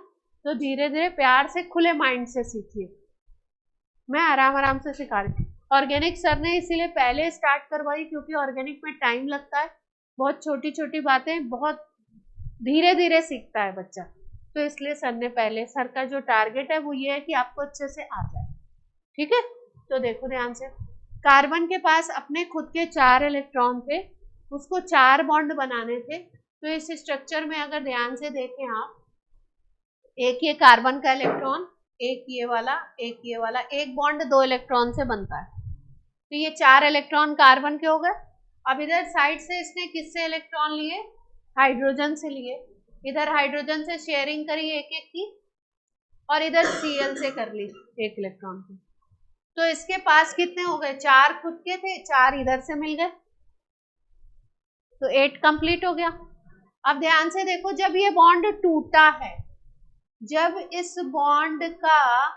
तो धीरे धीरे प्यार से खुले माइंड से सीखिए। मैं आराम आराम से सिखा रही हूँ। ऑर्गेनिक सर ने इसीलिए पहले स्टार्ट करवाई, क्योंकि ऑर्गेनिक में टाइम लगता है, बहुत छोटी छोटी बातें बहुत धीरे धीरे सीखता है बच्चा, तो इसलिए सर ने पहले, सर का जो टारगेट है वो ये है कि आपको अच्छे से आ जाए। ठीक है, तो देखो ध्यान से, कार्बन के पास अपने खुद के 4 इलेक्ट्रॉन थे, उसको 4 बॉन्ड बनाने थे। तो इस स्ट्रक्चर में अगर ध्यान से देखें आप, एक ये कार्बन का इलेक्ट्रॉन, एक ये वाला, एक ये वाला, एक बॉन्ड 2 इलेक्ट्रॉन से बनता है, तो ये 4 इलेक्ट्रॉन कार्बन के हो गए। अब इधर साइड से इसने किससे इलेक्ट्रॉन लिए, हाइड्रोजन से लिए, इधर हाइड्रोजन से शेयरिंग करी एक एक की, और इधर Cl से कर ली एक इलेक्ट्रॉन की। तो इसके पास कितने हो गए, 4 खुद के थे, 4 इधर से मिल गए, तो 8 कंप्लीट हो गया। अब ध्यान से देखो, जब ये बॉन्ड टूटा है, जब इस बॉन्ड का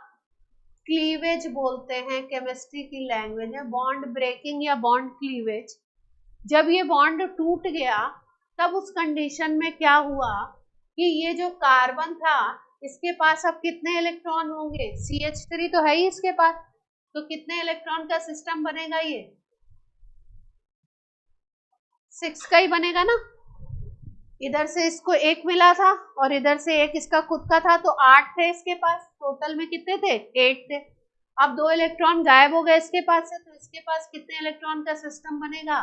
क्लीवेज बोलते हैं, केमिस्ट्री की लैंग्वेज है बॉन्ड ब्रेकिंग या बॉन्ड क्लीवेज, जब ये बॉन्ड टूट गया तब उस कंडीशन में क्या हुआ कि ये जो कार्बन था इसके पास अब कितने इलेक्ट्रॉन होंगे, CH3 तो है ही इसके पास, तो कितने इलेक्ट्रॉन का सिस्टम बनेगा, ये 6 का ही बनेगा ना। इधर से इसको 1 मिला था और इधर से 1 इसका खुद का था, तो 8 थे इसके पास, टोटल में कितने थे, 8 थे। अब 2 इलेक्ट्रॉन गायब हो गए इसके पास से, तो इसके पास कितने इलेक्ट्रॉन का सिस्टम बनेगा,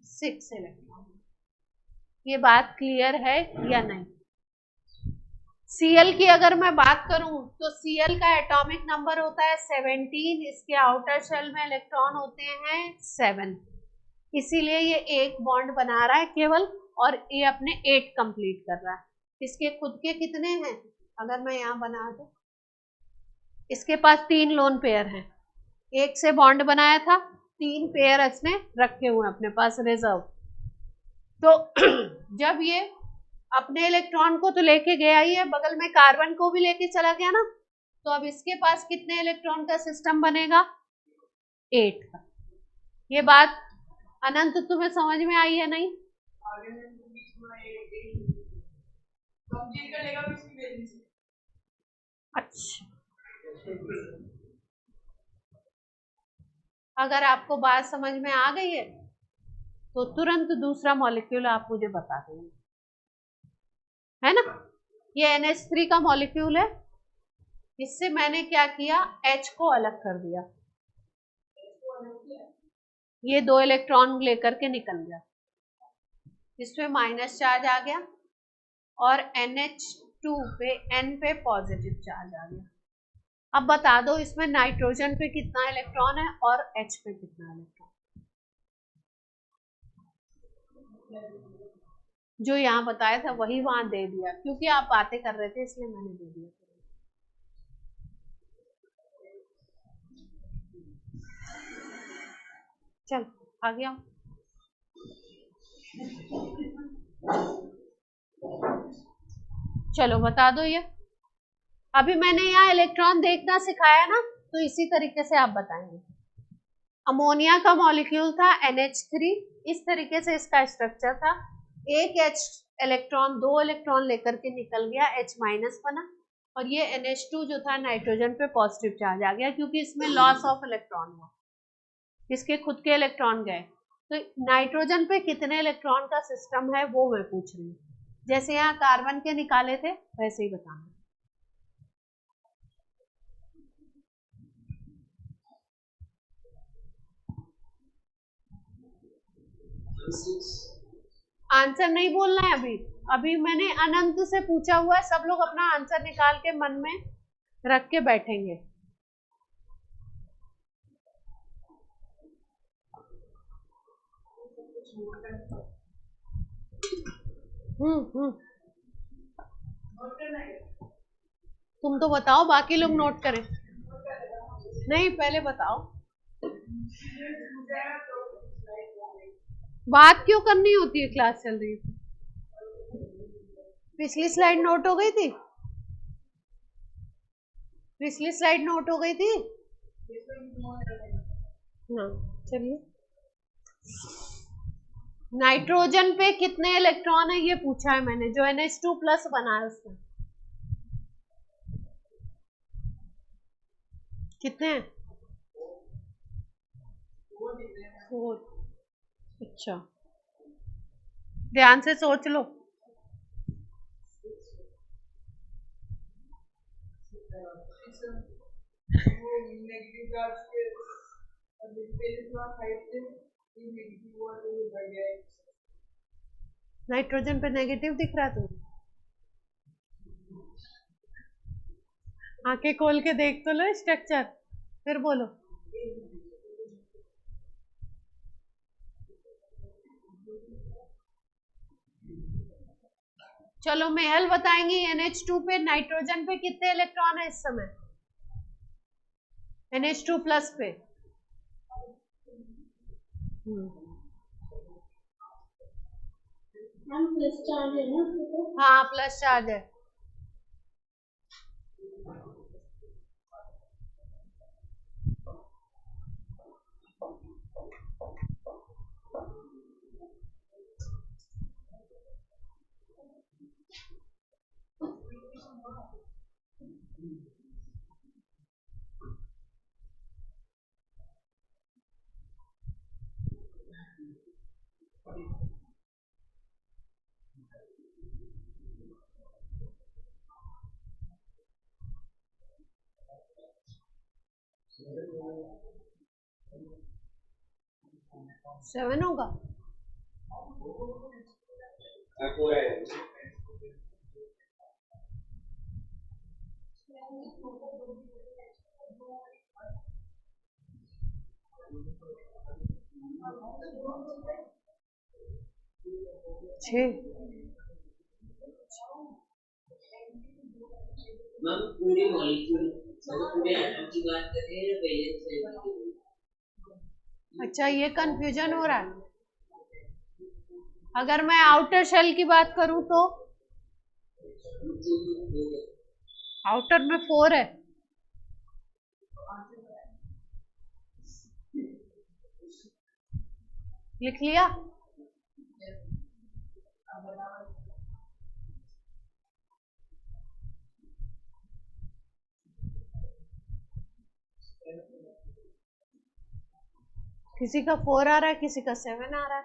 6 इलेक्ट्रॉन। ये बात क्लियर है या नहीं। Cl की अगर मैं बात करूं तो Cl का एटॉमिक नंबर होता है 17, इसके आउटर शेल में इलेक्ट्रॉन होते हैं 7, इसीलिए ये एक बॉन्ड बना रहा है केवल, और ये अपने 8 कंप्लीट कर रहा है। इसके खुद के कितने हैं, अगर मैं यहाँ बना दूं, इसके पास 3 लोन पेयर हैं, एक से बॉन्ड बनाया था, 3 पेयर इसने रखे हुए हैं अपने पास रिजर्व। तो जब ये अपने इलेक्ट्रॉन को तो लेके गया ही है, बगल में कार्बन को भी लेके चला गया ना, तो अब इसके पास कितने इलेक्ट्रॉन का सिस्टम बनेगा, 8 का। ये बात अनंत तुम्हें समझ में आई है नहीं, अच्छा। अगर आपको बात समझ में आ गई है तो तुरंत दूसरा मॉलिक्यूल आप मुझे बता देंगे, है ना। ये NH3 का मॉलिक्यूल है, इससे मैंने क्या किया, H को अलग कर दिया, ये 2 इलेक्ट्रॉन लेकर के निकल गया, इसमें माइनस चार्ज आ गया और NH2 पे N पे पॉजिटिव चार्ज आ गया। अब बता दो इसमें नाइट्रोजन पे कितना इलेक्ट्रॉन है और H पे कितना इलेक्ट्रॉन, जो यहाँ बताया था वही वहां दे दिया, क्योंकि आप बातें कर रहे थे इसलिए मैंने दे दिया। चल आ गया, चलो बता दो ये। अभी मैंने यहाँ इलेक्ट्रॉन देखना सिखाया ना, तो इसी तरीके से आप बताएंगे। अमोनिया का मॉलिक्यूल था NH3, इस तरीके से इसका स्ट्रक्चर था, एक H इलेक्ट्रॉन 2 इलेक्ट्रॉन लेकर के निकल गया, H माइनस बना, और ये NH2 जो था नाइट्रोजन पे पॉजिटिव चार्ज आ गया, क्योंकि इसमें लॉस ऑफ इलेक्ट्रॉन हुआ, इसके खुद के इलेक्ट्रॉन गए। तो नाइट्रोजन पे कितने इलेक्ट्रॉन का सिस्टम है वो मैं पूछ रही हूँ, जैसे यहाँ कार्बन के निकाले थे वैसे ही बताना। आंसर नहीं बोलना है अभी, अभी मैंने अनंत से पूछा हुआ है, सब लोग अपना आंसर निकाल के मन में रख के बैठेंगे। तुम तो बताओ, बाकी लोग नोट करें। नहीं पहले बताओ, बात क्यों करनी होती है, क्लास चल रही थी। पिछली स्लाइड नोट हो गई थी, पिछली स्लाइड नोट हो गई थी। हाँ चलिए, नाइट्रोजन पे कितने इलेक्ट्रॉन है ये पूछा है मैंने, जो NH2 प्लस बना है उसमें कितने हैं, 4। अच्छा ध्यान से सोच लो। नाइट्रोजन पे नेगेटिव दिख रहा है तुम्हें, आंखें खोल के देख तो लो स्ट्रक्चर, फिर बोलो। चलो मेहल बताएंगे NH2 पे, नाइट्रोजन पे कितने इलेक्ट्रॉन है इस समय? NH2 प्लस पे प्लस चार्ज है ना उसके तो? हाँ प्लस चार्ज है। सेवन होगा। छः। मैम पूरे मॉलिक्यूल मतलब पूरे एटम की बात कर रहे हैं या वैलेंस शेल की? अच्छा ये कंफ्यूजन हो रहा है। अगर मैं आउटर शेल की बात करूं तो आउटर में 4 है। लिख लिया। किसी का 4 आ रहा है, किसी का 7 आ रहा है।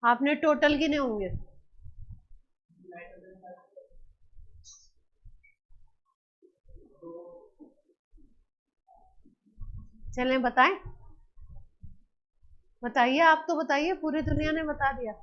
आपने टोटल कितने होंगे? चलें बताएं, बताइए, आप तो बताइए, पूरी दुनिया ने बता दिया।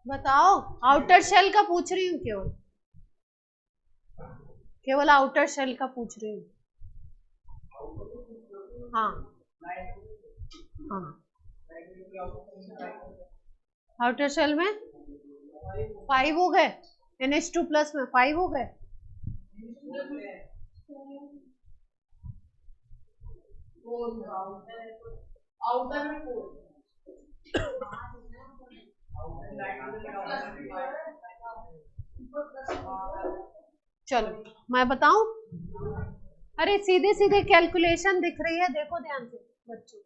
बताओ, आउटर शेल का पूछ रही हूँ, क्यों केवल आउटर शेल का पूछ रही हूँ। हाँ हाँ, आउटर शेल में 5 हो गए, NH2 प्लस में 5 हो गए। आउटर में 4। चलो मैं बताऊं, अरे सीधे सीधे कैलकुलेशन दिख रही है, देखो ध्यान से बच्चों,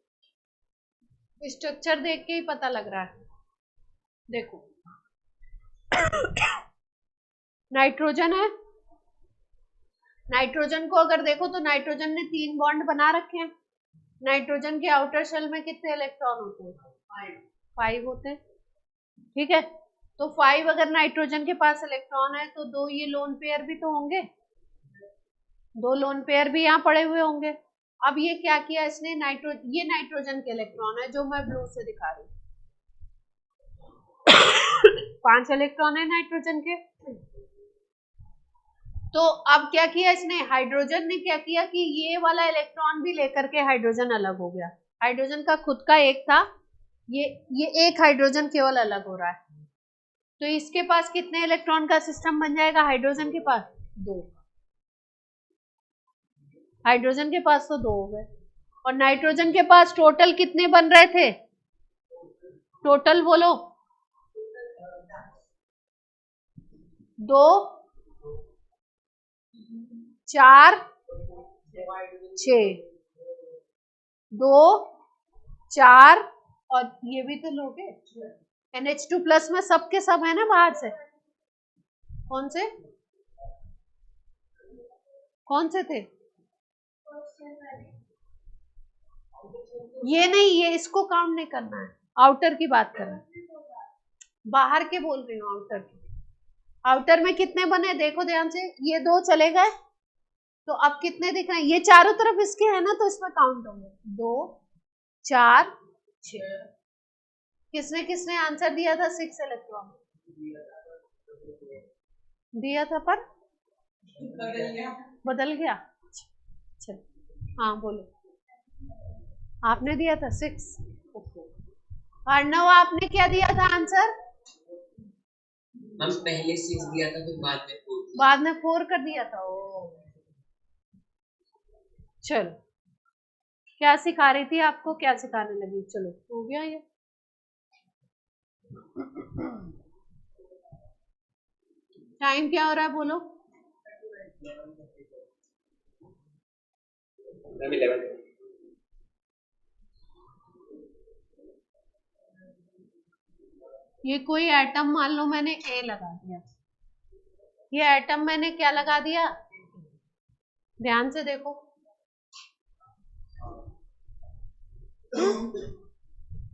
स्ट्रक्चर देख के ही पता लग रहा है। देखो नाइट्रोजन है, नाइट्रोजन को अगर देखो तो नाइट्रोजन ने 3 बॉन्ड बना रखे हैं। नाइट्रोजन के आउटर शेल में कितने इलेक्ट्रॉन होते हैं? 5 होते हैं। ठीक है, तो 5 अगर नाइट्रोजन के पास इलेक्ट्रॉन है तो 2 ये लोन पेयर भी तो होंगे, 2 लोन पेयर भी यहाँ पड़े हुए होंगे। अब ये क्या किया इसने, ये नाइट्रोजन के इलेक्ट्रॉन है जो मैं ब्लू से दिखा रही हूँ। 5 इलेक्ट्रॉन है नाइट्रोजन के। तो अब क्या किया इसने, हाइड्रोजन ने क्या किया कि ये वाला इलेक्ट्रॉन भी लेकर के हाइड्रोजन अलग हो गया। हाइड्रोजन का खुद का एक था, ये एक हाइड्रोजन केवल अलग हो रहा है। तो इसके पास कितने इलेक्ट्रॉन का सिस्टम बन जाएगा? हाइड्रोजन के पास 2, हाइड्रोजन के पास तो 2 हो गए। और नाइट्रोजन के पास टोटल कितने बन रहे थे? टोटल बोलो, 2 4 6, 2 4 और ये भी तो लोगे। NH2 प्लस में सबके सब है ना बाहर से। कौन से कौन से थे? ये नहीं, ये इसको काउंट नहीं करना है, आउटर की बात करना है, बाहर के बोल रही हूँ, आउटर की। आउटर में कितने बने देखो ध्यान से, ये 2 चले गए, तो अब कितने दिख रहे हैं, ये चारों तरफ इसके है ना, तो इसमें काउंट होंगे 2 4 6। किसने किसने आंसर दिया था 6 इलेक्ट्रॉन दिया था, पर बदल गया। चल हाँ बोलो, आपने दिया था 6। अर्णव आपने क्या दिया था आंसर? हम पहले 6 दिया था, फिर बाद में 4 कर दिया था। ओ चलो, क्या सिखा रही थी आपको, क्या सिखाने लगी? चलो हो गया ये। टाइम क्या हो रहा है बोलो? ये कोई एटम मान लो मैंने ए लगा दिया, ये एटम मैंने क्या लगा दिया, ध्यान से देखो।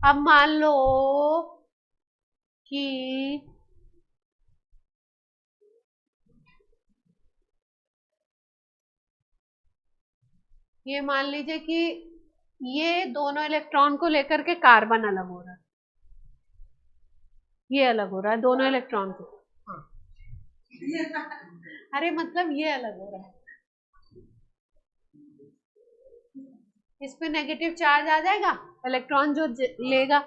अब मान लो कि ये मान लीजिए कि ये दोनों इलेक्ट्रॉन को लेकर के कार्बन अलग हो रहा है, ये अलग हो रहा है दोनों इलेक्ट्रॉन को। हाँ अरे मतलब ये अलग हो रहा है, इस पे नेगेटिव चार्ज आ जाएगा, इलेक्ट्रॉन जो लेगा,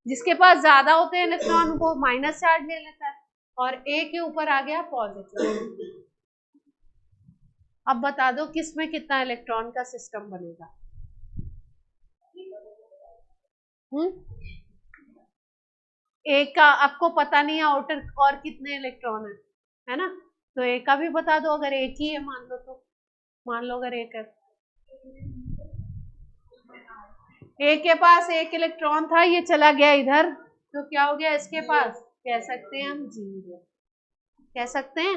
जिसके पास ज्यादा होते हैं इलेक्ट्रॉन वो माइनस चार्ज ले लेता है, और ए के ऊपर आ गया पॉजिटिव। अब बता दो किसमें कितना इलेक्ट्रॉन का सिस्टम बनेगा? ए का आपको पता नहीं है आउटर और कितने इलेक्ट्रॉन है ना, तो ए का भी बता दो, अगर एक ही है मान लो, तो मान लो अगर एक है, ए के पास 1 इलेक्ट्रॉन था, ये चला गया इधर, तो क्या हो गया इसके पास? कह सकते हैं हम 0, कह सकते हैं।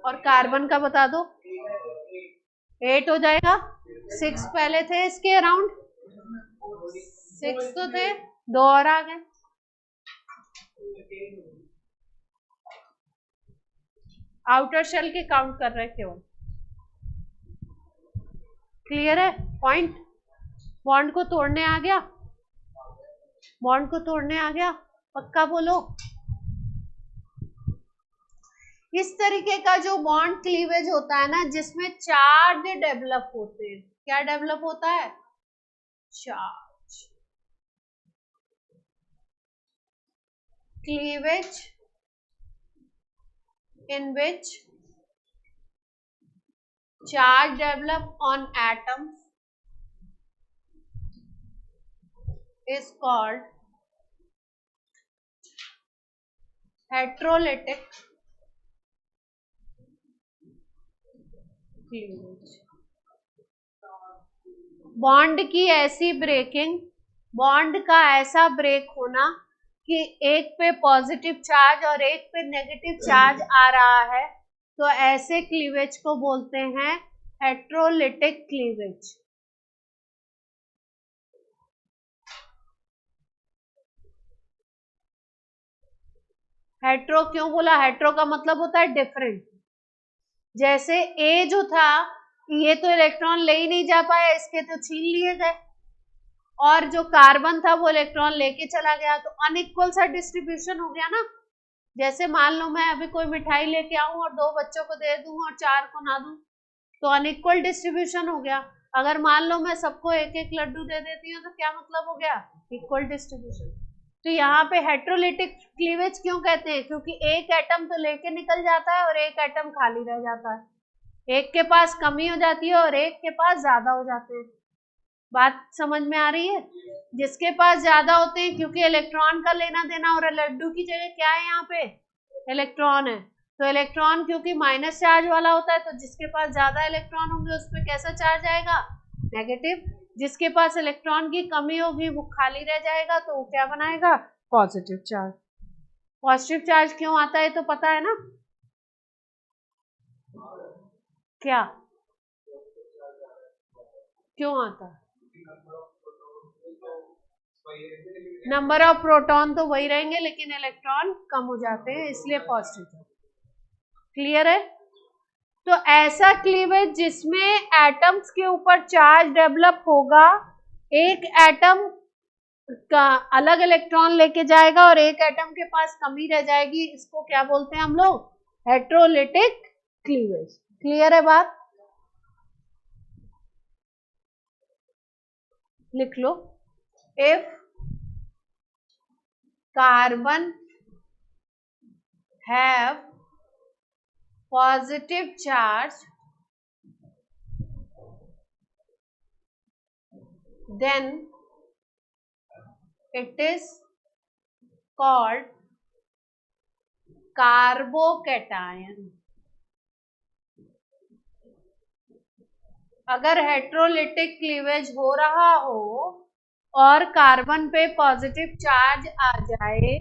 और कार्बन का बता दो, 8 हो जाएगा, 6 पहले थे इसके अराउंड, 6 तो थे, 2 और आ गए। आउटर शेल के काउंट कर रहे केवल, क्लियर है पॉइंट? बॉन्ड को तोड़ने आ गया, बॉन्ड को तोड़ने आ गया, पक्का बोलो। इस तरीके का जो बॉन्ड क्लीवेज होता है ना, जिसमें चार्ज डेवलप होते हैं, क्या डेवलप होता है? Charge. Cleavage in which charge develop on atoms is called heterolytic cleavage. Bond की ऐसी ब्रेकिंग, बॉन्ड का ऐसा ब्रेक होना कि एक पे पॉजिटिव चार्ज और एक पे नेगेटिव चार्ज आ रहा है, तो ऐसे क्लीवेज को बोलते हैं हेटेरोलिटिक क्लीवेज। हेट्रो क्यों बोला? हेट्रो का मतलब होता है डिफरेंट। जैसे ए जो था, ये तो इलेक्ट्रॉन ले ही नहीं जा पाया, इसके तो छीन लिए गए, और जो कार्बन था वो इलेक्ट्रॉन लेके चला गया, तो अनइक्वल सा डिस्ट्रीब्यूशन हो गया ना। जैसे मान लो मैं अभी कोई मिठाई लेके आऊं और 2 बच्चों को दे दूं और 4 को ना दूं, तो अनइक्वल डिस्ट्रीब्यूशन हो गया। अगर मान लो मैं सबको 1-1 लड्डू दे देती हूँ, तो क्या मतलब हो गया? Equal distribution. तो यहाँ पे हेटेरोलिटिक क्लीवेज क्यों कहते हैं? क्योंकि एक एटम तो लेके निकल जाता है और एक एटम खाली रह जाता है, एक के पास कमी हो जाती है और एक के पास ज्यादा हो जाते हैं। बात समझ में आ रही है? जिसके पास ज्यादा होते हैं, क्योंकि इलेक्ट्रॉन का लेना देना, और लड्डू की जगह क्या है यहाँ पे? इलेक्ट्रॉन है, तो इलेक्ट्रॉन क्योंकि माइनस चार्ज वाला होता है, तो जिसके पास ज्यादा इलेक्ट्रॉन होंगे उस पर कैसा चार्ज आएगा? नेगेटिव। जिसके पास इलेक्ट्रॉन की कमी होगी वो खाली रह जाएगा, तो वो क्या बनाएगा? Positive charge. पॉजिटिव चार्ज क्यों आता है तो पता है ना? क्या क्यों आता है? नंबर ऑफ प्रोटॉन तो वही रहेंगे लेकिन इलेक्ट्रॉन कम हो जाते हैं, इसलिए पॉजिटिव। क्लियर है? तो ऐसा क्लीवेज जिसमें एटम्स के ऊपर चार्ज डेवलप होगा, एक एटम का अलग इलेक्ट्रॉन लेके जाएगा और एक एटम के पास कमी रह जाएगी, इसको क्या बोलते हैं हम लोग? Heterolytic cleavage. क्लियर है बात? लिख लो, if carbon have positive charge then it is called carbocation. अगर हेट्रोलिटिक क्लीवेज हो रहा हो और कार्बन पे पॉजिटिव चार्ज आ जाए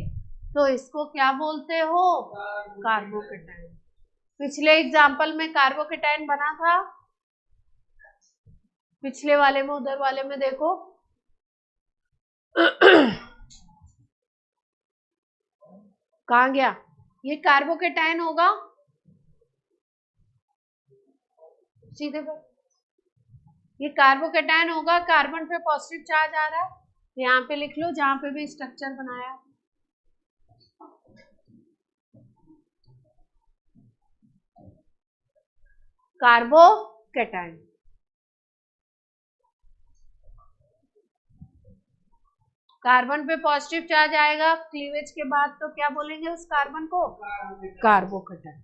तो इसको क्या बोलते हो? कार्बोकैटायन। पिछले एग्जाम्पल में कार्बोकैटायन बना था, पिछले वाले में, उधर वाले में देखो कहाँ गया? ये कार्बोकैटायन होगा सीधे पर, ये कार्बोकैटायन होगा, कार्बन पे पॉजिटिव चार्ज आ रहा है, यहाँ पे लिख लो जहां पे भी स्ट्रक्चर बनाया, कार्बोकैटायन। कार्बन पे पॉजिटिव चार्ज आएगा क्लीवेज के बाद तो क्या बोलेंगे उस कार्बन को? कार्बोकैटायन।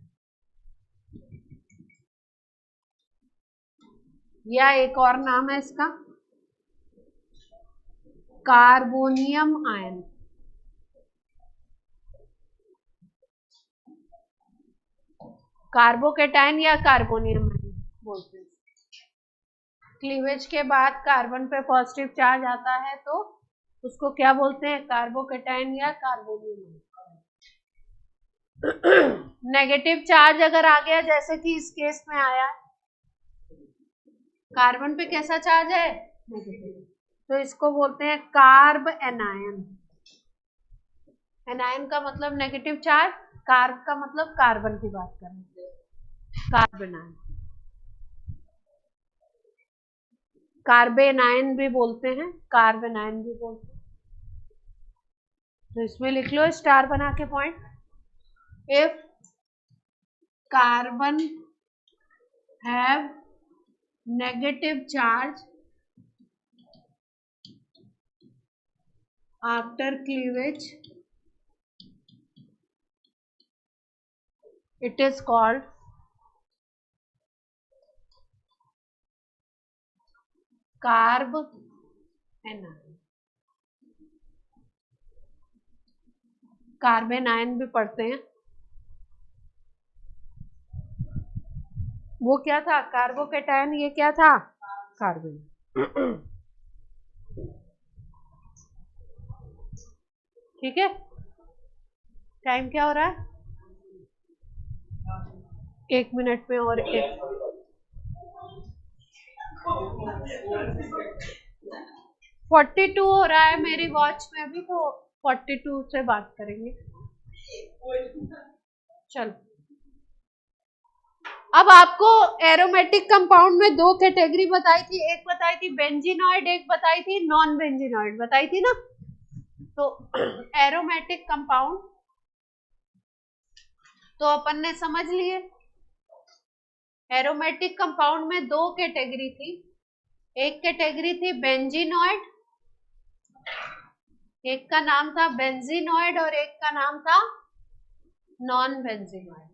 या एक और नाम है इसका कार्बोनियम आयन। कार्बोकैटायन या कार्बोनियम आयन बोलते हैं। क्लीवेज के बाद कार्बन पे पॉजिटिव चार्ज आता है तो उसको क्या बोलते हैं? कार्बोकैटायन या कार्बोनियम। नेगेटिव चार्ज अगर आ गया जैसे कि इस केस में आया, कार्बन पे कैसा चार्ज है? नेगेटिव, तो इसको बोलते हैं कार्ब एनायन। एनायन का मतलब नेगेटिव चार्ज, कार्ब का मतलब कार्बन की बात करें, कार्बन आयन। कार्बेनायन भी बोलते हैं, कार्बेनायन भी बोलते हैं। तो इसमें लिख लो स्टार बना के point, if carbon have negative charge after cleavage it is called carbanion. Carbanion भी पढ़ते हैं, वो क्या था? कार्बोकैटायन, ये क्या था? कार्बन। ठीक है, टाइम क्या हो रहा है? 1 मिनट में और 42 हो रहा है मेरी वॉच में अभी, तो 42 से बात करेंगे। चलो, अब आपको एरोमेटिक कंपाउंड में 2 कैटेगरी बताई थी, एक बताई थी बेंजीनॉइड, एक बताई थी नॉन बेंजीनॉइड, बताई थी ना। तो एरोमेटिक कंपाउंड तो अपन ने समझ लिए। एरोमेटिक कंपाउंड में 2 कैटेगरी थी, एक कैटेगरी थी बेंजीनॉइड, एक का नाम था बेंजीनॉइड और एक का नाम था नॉन बेंजीनॉइड।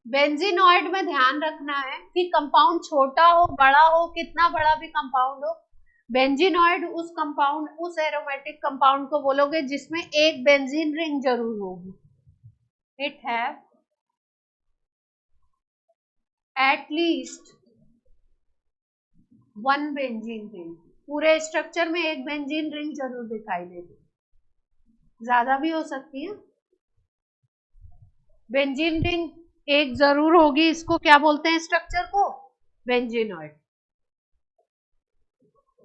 बेंजीनॉइड में ध्यान रखना है कि कंपाउंड छोटा हो, बड़ा हो, कितना बड़ा भी कंपाउंड हो, बेंजीनॉइड उस कंपाउंड, उस एरोमेटिक कंपाउंड को बोलोगे जिसमें एक बेंजीन रिंग जरूर होगी। It have at least 1 benzene ring. पूरे स्ट्रक्चर में एक बेंजीन रिंग जरूर दिखाई देगी, ज्यादा भी हो सकती है। बेंजीन रिंग एक जरूर होगी, इसको क्या बोलते हैं स्ट्रक्चर को? बेंजीनॉइड।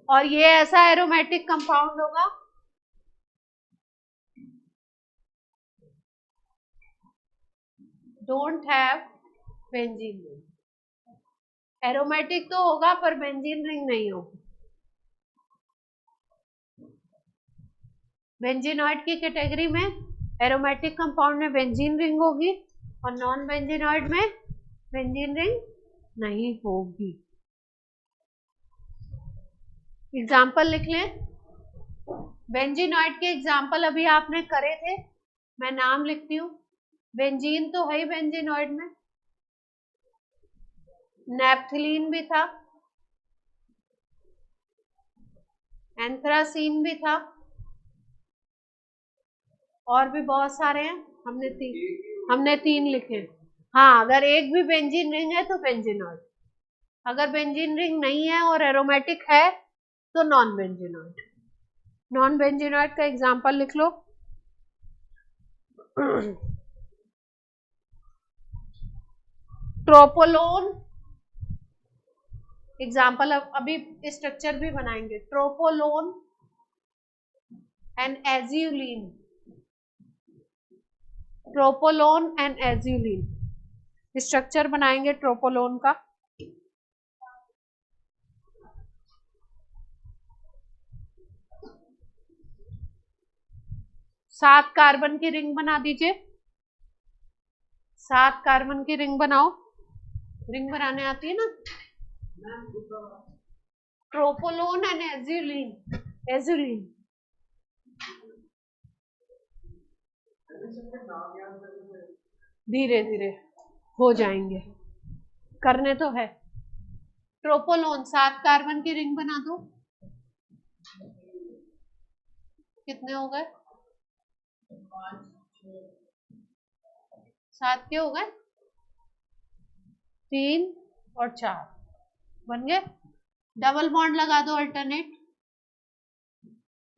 और ये ऐसा एरोमेटिक कंपाउंड होगा don't have benzene ring. Aromatic तो होगा पर बेंजीन रिंग नहीं होगी। बेंजीनॉइड की कैटेगरी में एरोमेटिक कंपाउंड में बेंजीन रिंग होगी और नॉन बेंजीनॉइड में बेंजीन रिंग नहीं होगी। एग्जाम्पल लिख लें। बेंजीनॉइड के एग्जाम्पल अभी आपने करे थे, मैं नाम लिखती हूँ। बेंजीन तो है ही बेंजीनॉइड में, नेप्थलीन भी था, एंथ्रासीन भी था, और भी बहुत सारे हैं। हमने तीन लिखे। हाँ, अगर एक भी बेंजीन रिंग है तो बेंजीनॉइड, अगर बेंजीन रिंग नहीं है और एरोमेटिक है तो नॉन बेंजीनॉइड। नॉन बेंजीनॉइड का एग्जाम्पल लिख लो। ट्रोपोलोन, एग्जाम्पल अभी स्ट्रक्चर भी बनाएंगे। ट्रोपोलोन एंड एज्यूलिन, ट्रोपोलोन एंड एज्यूलिन, स्ट्रक्चर बनाएंगे ट्रोपोलोन का। सात कार्बन की रिंग बना दीजिए। 7 कार्बन की रिंग बनाओ। रिंग बनाने आती है ना। ट्रोपोलोन एंड एज्यूलिन, एज्यूलिन। धीरे धीरे हो जाएंगे, करने तो है। ट्रोपोलोन 7 कार्बन की रिंग बना दो। कितने हो गए? 7 के हो गए, 3 और 4 बन गए। डबल बॉन्ड लगा दो अल्टरनेट,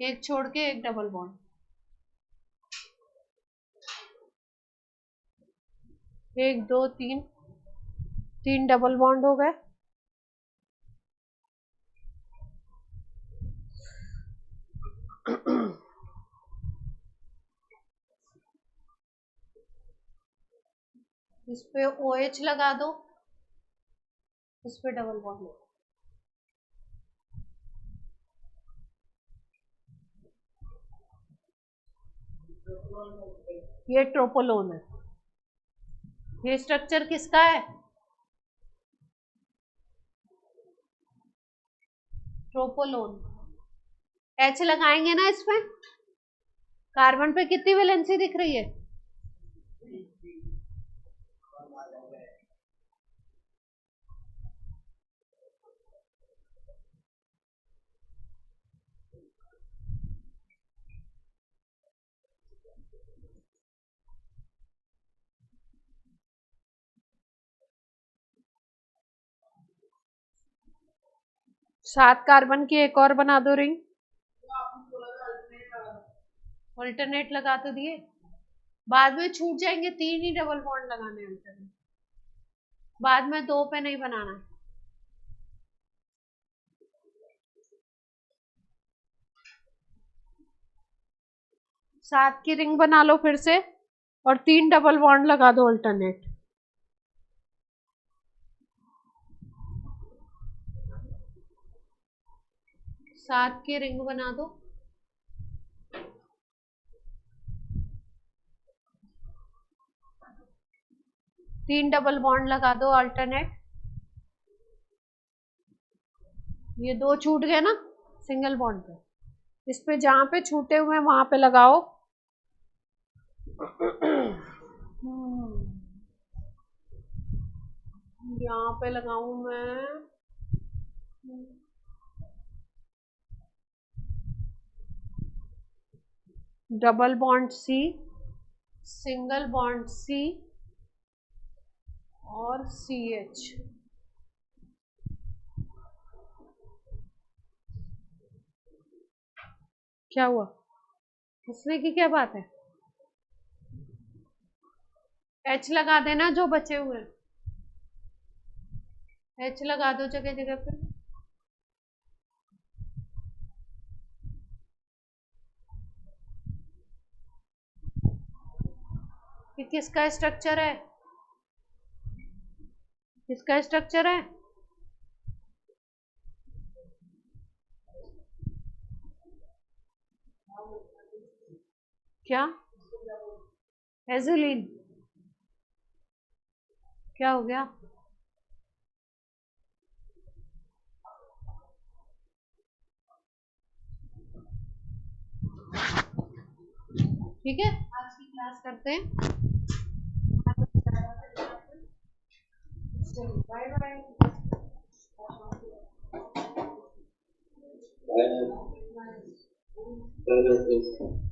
एक छोड़ के एक डबल बॉन्ड। एक दो तीन, 3 डबल बॉन्ड हो गए। इस पे OH लगा दो, इस पे डबल बॉन्ड लगा। ये ट्रोपोलोन है। ये स्ट्रक्चर किसका है? ट्रोपोलोन। H लगाएंगे ना इसमें। कार्बन पे कितनी वैलेंसी दिख रही है? सात कार्बन की एक और बना दो रिंग। अल्टरनेट लगा तो दिए, बाद में छूट जाएंगे। 3 ही डबल बॉन्ड लगाने अल्टरनेट, बाद में 2 पे नहीं बनाना। 7 की रिंग बना लो फिर से और 3 डबल बॉन्ड लगा दो अल्टरनेट। सात की रिंग बना दो, 3 डबल बॉन्ड लगा दो अल्टरनेट। ये 2 छूट गए ना सिंगल बॉन्ड पे, इस पे जहां पे छूटे हुए हैं वहां पे लगाओ। यहाँ पे लगाऊं मैं। Double bond C, single bond C और CH। क्या हुआ? हंसने की क्या बात है? H लगा देना जो बचे हुए। एच लगा दो जगह जगह पे। ये किसका स्ट्रक्चर है? किसका स्ट्रक्चर है? क्या? एजुलिन। क्या हो गया? ठीक है, आज की क्लास करते हैं। Bye bye. बाय।